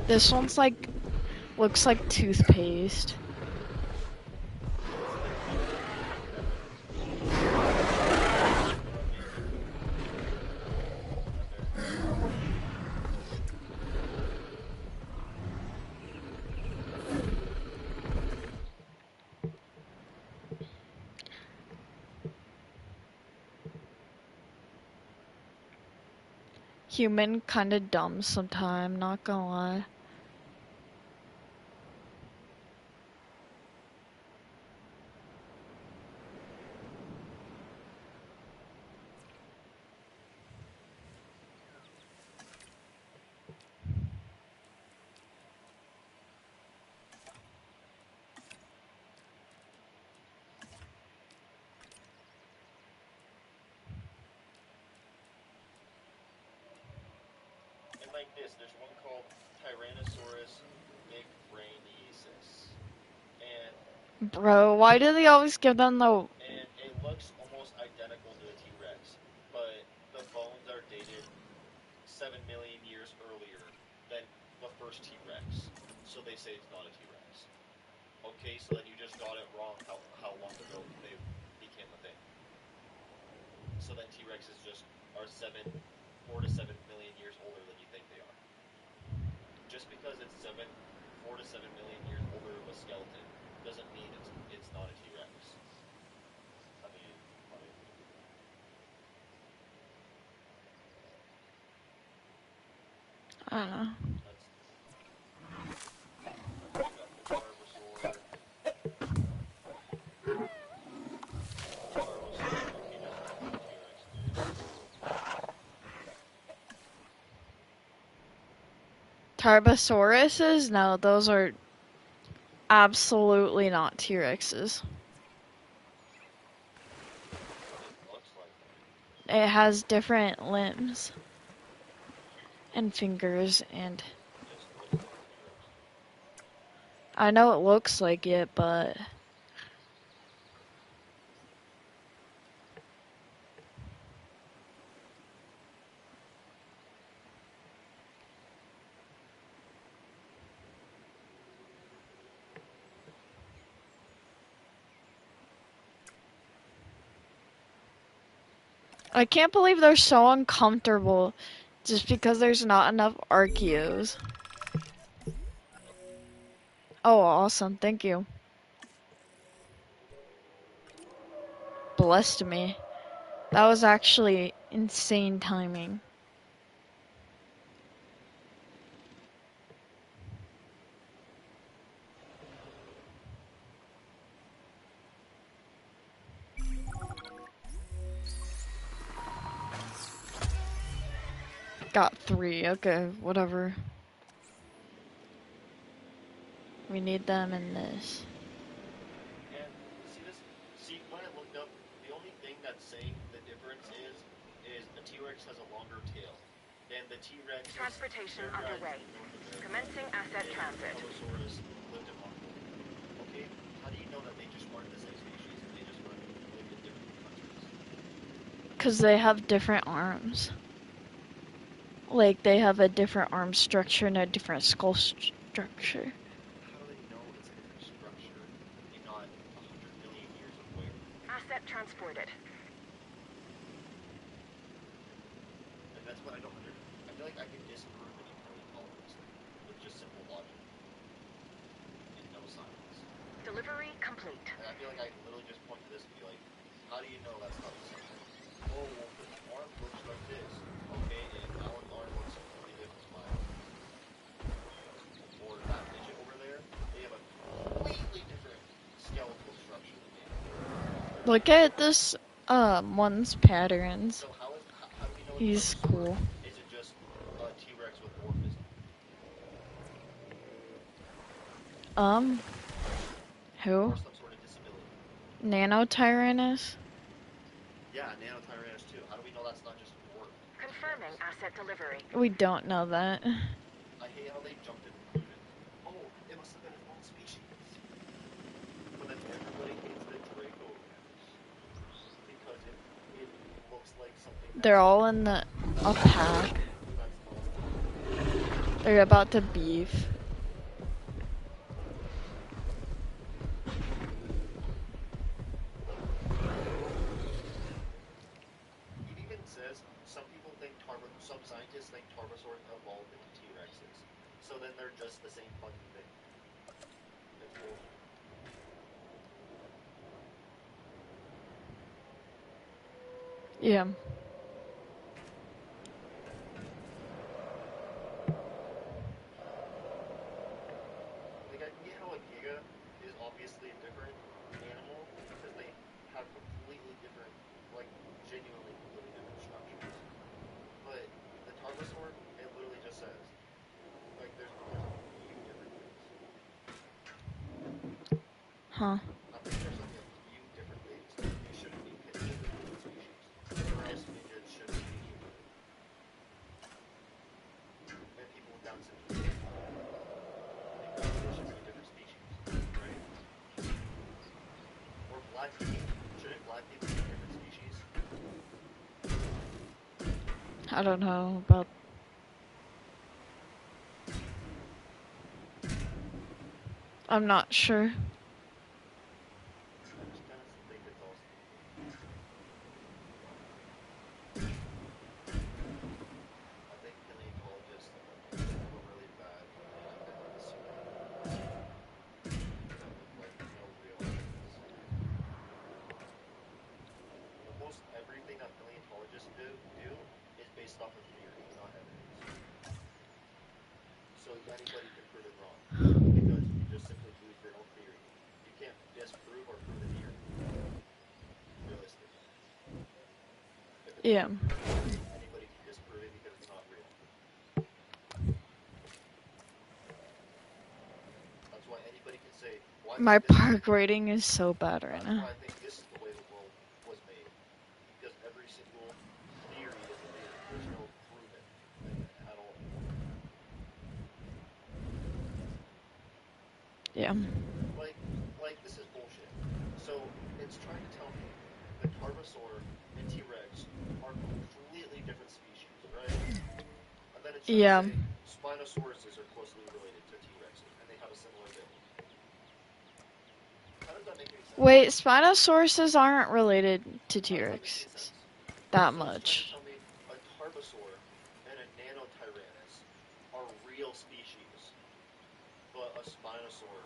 This one's like, looks like toothpaste. Human kinda dumb sometime, not gonna lie. And like this, there's one called Tyrannosaurus mcbrainiasis, and Bro, why do they always give them the... it looks almost identical to the T-Rex, but the bones are dated 7 million years earlier than the first T-Rex, so they say it's not a T-Rex. Okay, so then you just got it wrong how long ago they became a thing. So then T-Rexes just are 4 to 7 million years older than you think they are. Just because it's 4 to 7 million years older of a skeleton doesn't mean it's not a T-Rex. I mean, like, I don't know. that's you got the Tarbosaur. Tarbosaurs look just look like T-Rex, dude. Tarbosauruses? No, those are absolutely not T-Rexes. It looks like them. It has different limbs and fingers, and It just looks like a T-Rex. I know it looks like it, but I can't believe they're so uncomfortable just because there's not enough Archeos. Oh, awesome. Thank you. Blessed me. That was actually insane timing. Got 3. Okay, whatever. We need them in this. And see when I looked up, the only thing that's saying the difference is a T-Rex has a longer tail. And the T-Rex Transportation characterized underway. in North America. Commencing asset And transit. Allosaurus lived in Mongolia. Okay, how do you know that they just weren't the same species and they just lived in different countries? Because they have different arms. Like, they have a different arm structure and a different skull structure. How do they know it's a different structure and not 100 million years of wear? Asset transported. Like that's what I don't under. I feel like I could disprove an intelligence with just simple logic and no science. Delivery complete. And I feel like I can literally just point to this and be like, how do you know that's not the same thing? Oh, well, the arm looks like this. Okay, and Alan's arm looks completely different to mine. Look at this one's patterns. So how do we know it's He's Tarbosaur? cool. Isn't just a T-Rex with dwarfism Who? or some sort of disability? Nanotyrannus? Yeah, Nanotyrannus too. How do we know that's not just a dwarf Confirming T-Rex? asset delivery. We don't know that. I hate how they jumped to conclusions. Oh, it must have been its own species. But then everybody hates the Dracoranus because it looks like something They're that's all in a pack. that's not. They're about to beef. It even says some scientists think Tarbosaurs evolved into T-Rexes. So then they're just the same fucking thing. It's bullshit. Yeah. Like I can get how a Giga is obviously a different animal because they have completely different, like genuinely completely different structures. But the Tarbosaur, it literally just says like there's a few differences. Huh. I'm pretty sure it's only a few different things. You shouldn't be pitted as a different species, or else ninjas shouldn't be included. And people with Down syndrome because they should be a different species, right? Or black people. Shouldn't black people be a different species? I don't know about. I'm not sure. I just kind of think it's all stupid. I think paleontologists were really bad at assuming that with like no real evidence. Almost everything that paleontologists do is based off of theory, not evidence. So anybody can prove it wrong because you just simply use your own theory. You can't disprove or prove a theory, realistically. If it's not Yeah. a proven theory, anybody can disprove it because it's not real. That's why anybody can say, well, I My think this is park rating is so bad right that's now. why I think this is the way the world was made. Because every single theory is a theory. There's no proven at all. Yeah. Like, this is bullshit. So it's trying to tell me that Tarbosaur and T-Rex are completely different species, right? And then it's trying to Yeah. say Spinosauruses are closely related to T-Rexes and they have a similar build. How does that make any sense? Wait, Spinosauruses aren't related to How does that make any T-Rex sense? that So it's trying to much. tell me a Tarbosaur and a Nanotyrannus are real species, but a Spinosaur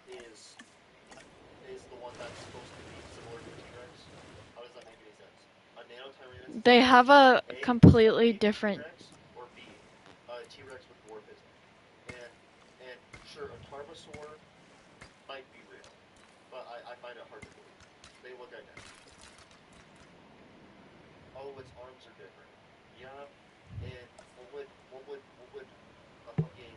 is is the one that's supposed to be similar to a T-Rex. How does that make any sense? A Nanotyrannus is They either have a A, a completely baby different. T-Rex, or B, a T-Rex with dwarfism. And sure, a Tarbosaur might be real, but I find it hard to believe. They look identical. Oh, its arms are different. Yeah, and what would a fucking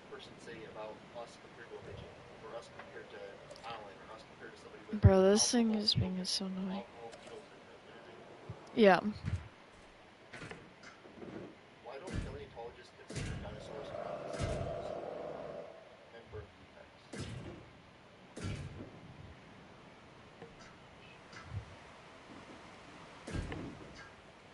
person say about us compared to a midget, or us compared to Alan, or us compared to somebody with Bro, this thing is being so annoying. alcohol fetal syndrome? You know what I mean? Yeah. Why don't paleontologists consider dinosaurs to have disabilities and birth defects?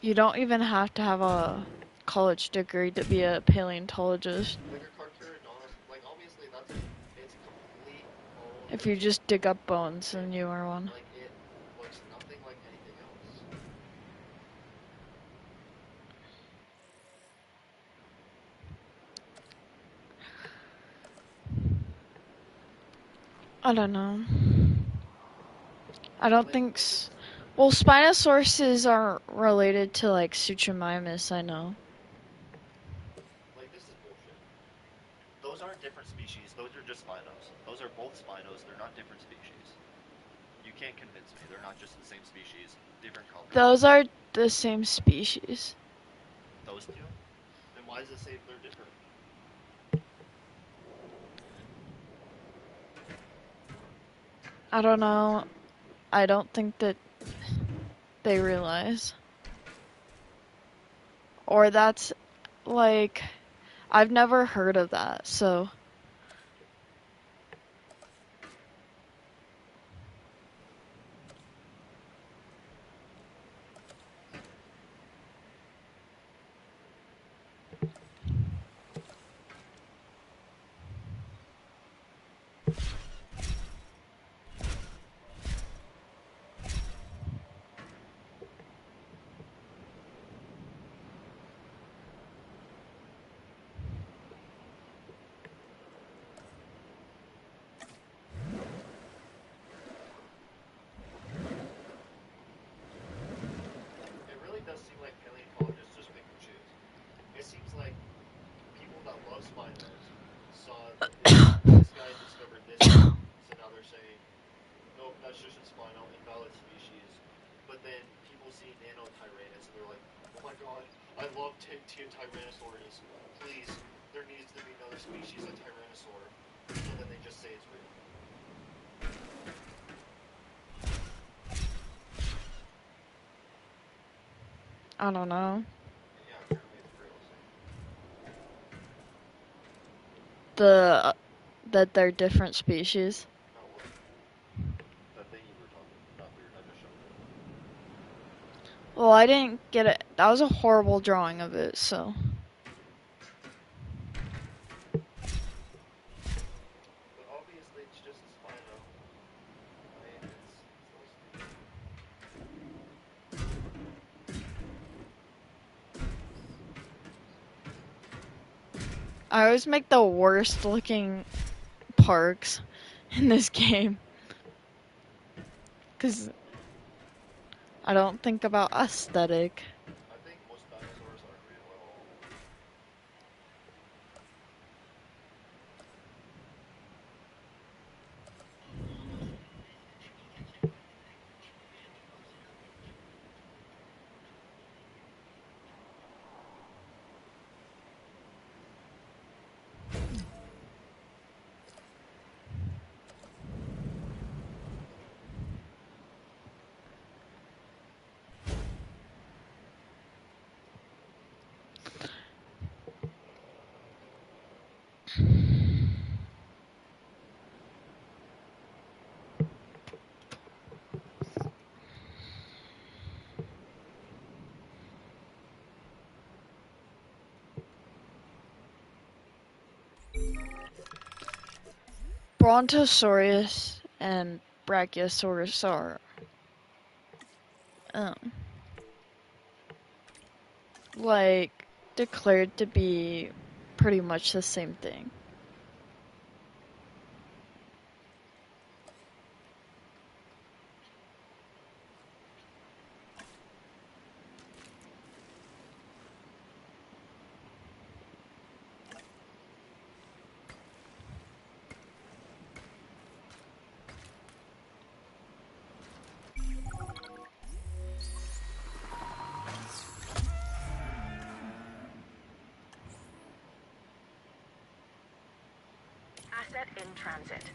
You don't even have to have a college degree to be a paleontologist. Like a Carcharodontus, like obviously that's its complete own If you just dig up bones, thing. then you are one. Like it looks nothing like anything else. I don't know. I don't Like think. like this Well, Spinosauruses are related to like Suchomimus, I know. like this is bullshit. Those aren't different species. Those are just spinos. Those are both spinos. They're not different species. can't convince me. They're not just the same species, different colors. Those are the same species. Those two? Then why does it say they're different? I don't know. I don't think that they realize. Or that's like, I've never heard of that, so. It really does seem like paleontologists just pick and choose. It seems like people that love spinos saw this guy discovered this thing, so now they're saying, nope, that's just a spino, invalid species. But then people see Nanotyrannus and they're like, oh my god, I love Tyrannosaurus. Please, there needs to be another species of Tyrannosaur. So then they just say it's real. I don't know. Yeah, apparently it's real. That they're different species. No, what? That thing you were talking about, I just showed you. Well, I didn't get it. That was a horrible drawing of it, so. But obviously it's just a spino. I mean, it's so stupid. I always make the worst looking parks in this game. Because I don't think about aesthetic. I think most dinosaurs aren't real at all. Brontosaurus and Brachiosaurus are um, like declared to be pretty much the same thing. Asset in transit.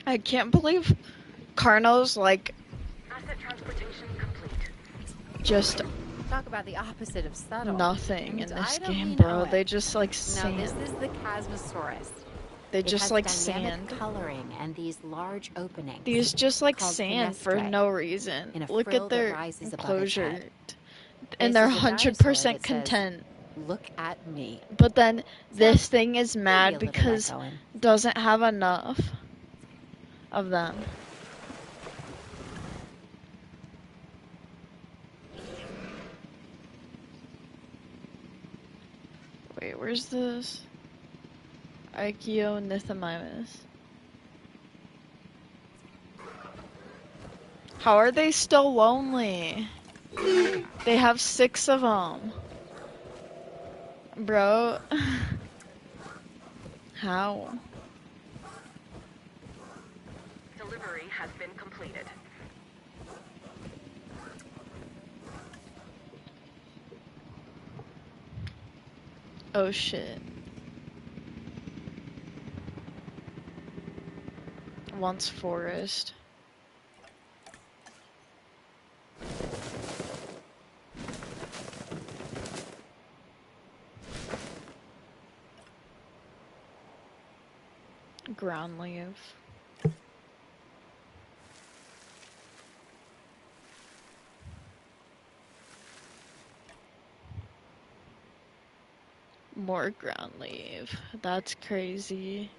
I can't believe Carno's like Asset transportation complete. just Talk about the opposite of subtle. nothing in And this I don't game, mean bro. know They it. just like No, sand. this is the Chasmosaurus. They It just has like dynamic sand. coloring and these large openings. These just like called sand for fenestrae, no reason. in a Look frill at that their rises above its enclosure. head. And This they're is a dinosaur 100% that says, content. "Look at me." But then this So, thing is maybe mad a little because echoing. doesn't have enough of them. Wait, where's this? Ichyonithomimus. How are they still lonely? They have 6 of them. Bro. How? Delivery has been completed. Oh shit. Once forest. Ground leaf. More ground leaf. That's crazy.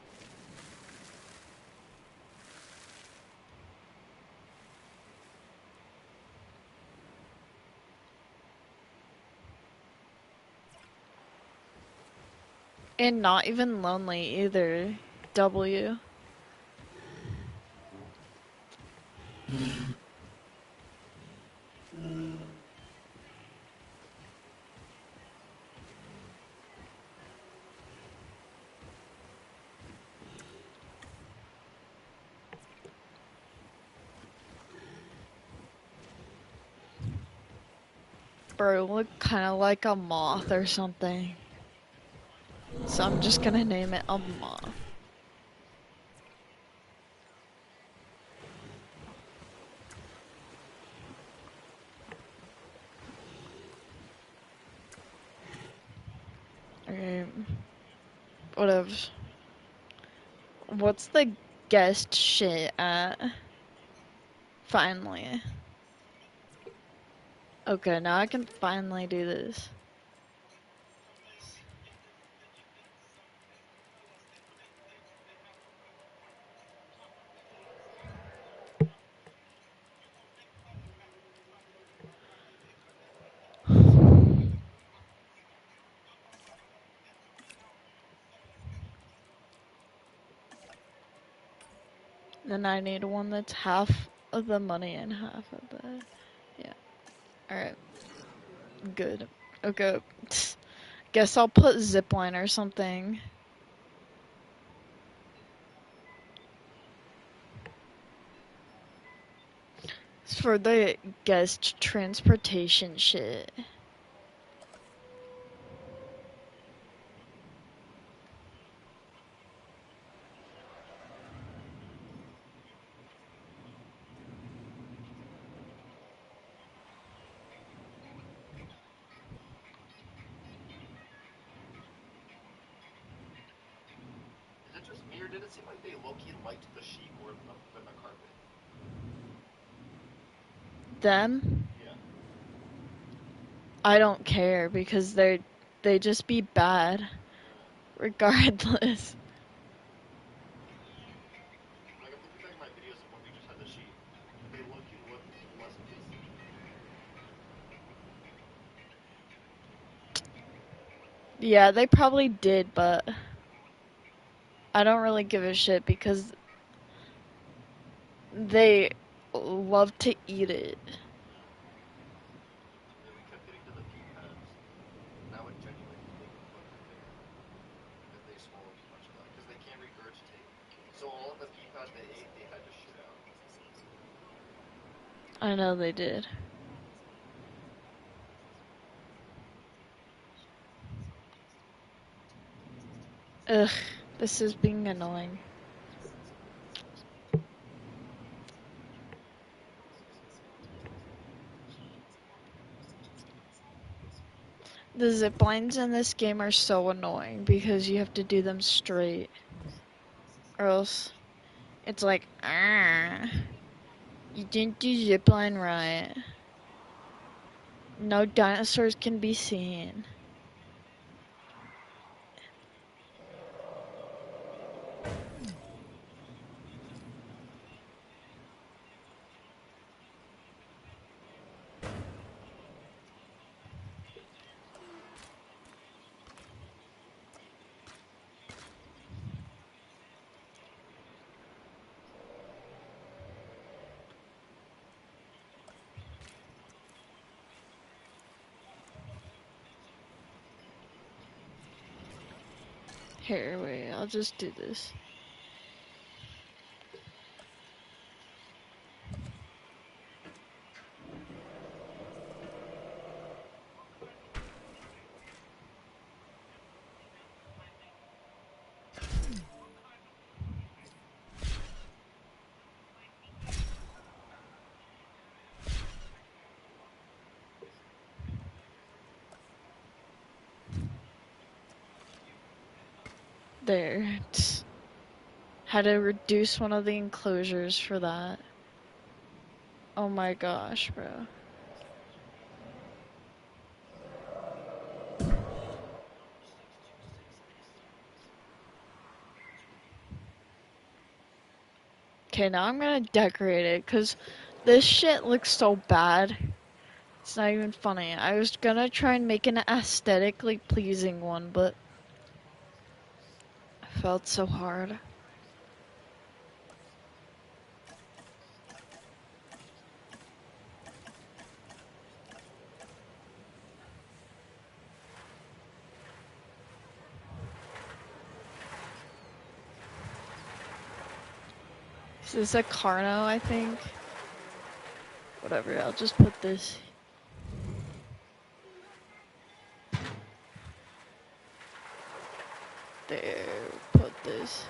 And not even lonely either. W. Bro, look kind of like a moth or something. So I'm just gonna name it a moth. Alright. Whatever. What's the guest shit at? Finally. Okay, now I can finally do this. Then I need one that's half of the money and half of the... Yeah. Alright. Good. Okay. Guess I'll put zipline or something. It's for the guest transportation shit. Is it just me, or did it seem like they low-key liked the sheep more than the carpet? Them? Yeah. I don't care because they just be bad regardless. Like, I'm looking back at my videos of when we just had the sheep. They low-key look less pissy. Yeah, they probably did, but I don't really give a shit because they love to eat it. And we kept getting to the pea pads, and I would genuinely think if they swallowed too much of that, because they can't regurgitate. So all of the pea pads they ate, they had to shit out. I know they did. Ugh, this is being annoying. The zip lines in this game are so annoying because you have to do them straight. Or else it's like, ah, you didn't do zip line right. No dinosaurs can be seen. Here, wait, I'll just do this. There. Had to reduce one of the enclosures for that. Oh my gosh, bro. Okay, now I'm gonna decorate it, because this shit looks so bad. It's not even funny. I was gonna try and make an aesthetically pleasing one, but I felt so hard. This is a Carno, I think. Whatever, I'll just put this. There, put this.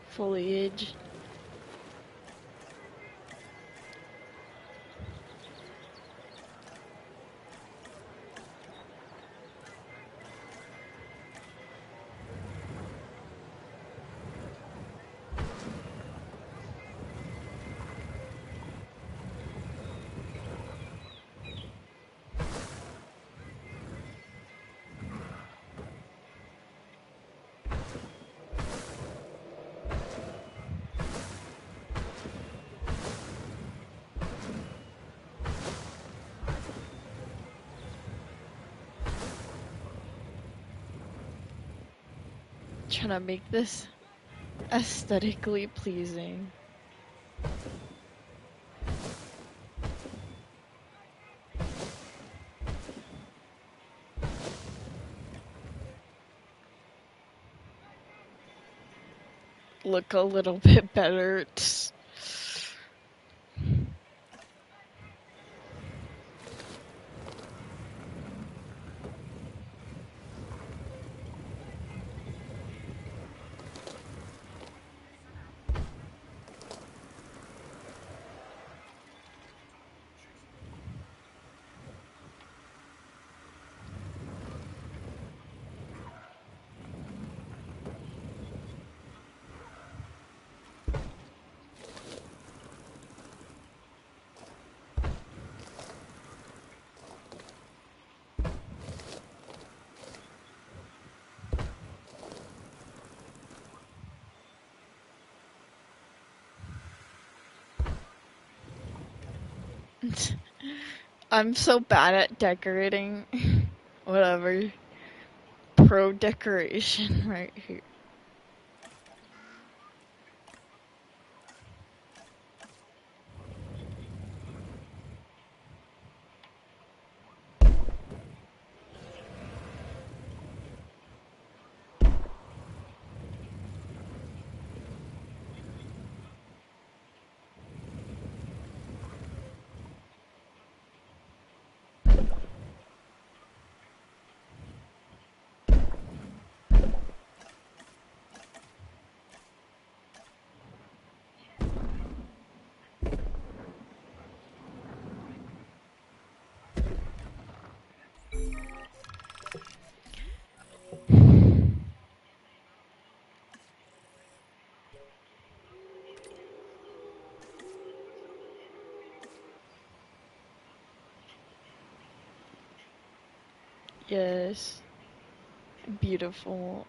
Foliage. Trying to make this aesthetically pleasing. Look a little bit better. I'm so bad at decorating. Whatever. Pro decoration right here. Yes. Beautiful.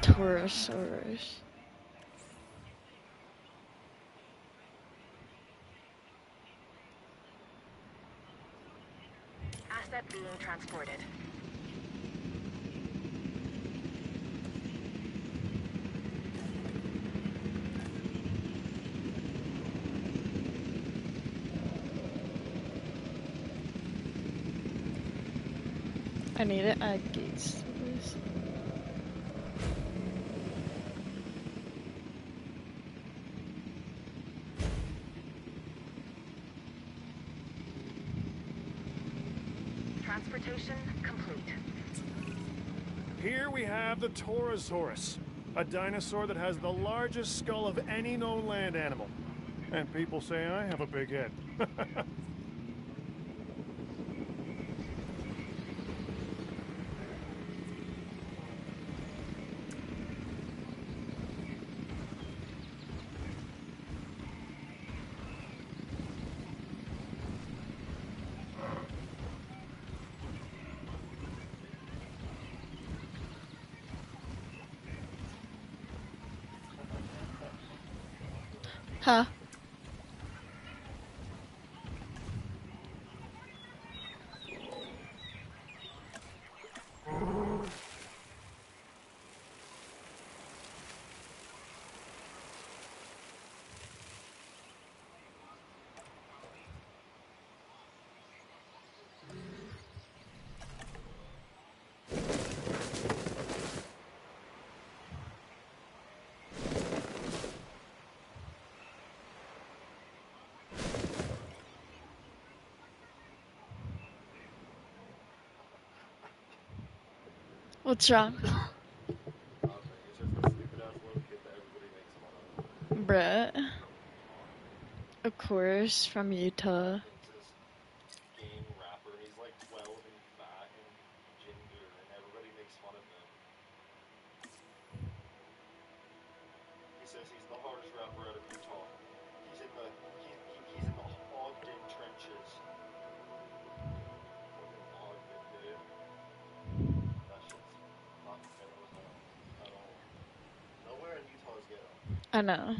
Torosaurus. Asset being transported. I need to add gates to this. Transportation complete. Here we have the Torosaurus, a dinosaur that has the largest skull of any known land animal. And people say I have a big head. Huh? What's wrong? Nothing. It's just a stupid ass little kid that everybody makes fun of. Brett. Of course, from Utah. Thinks this gang rapper, and he's like 12 and fat and ginger, and everybody makes fun of him. He says he's the hardest rapper out of Utah. He's in the he's in the Ogden trenches. Fucking Ogden, dude. That shit's not ghetto as hell at all. Nowhere in Utah is ghetto. I know.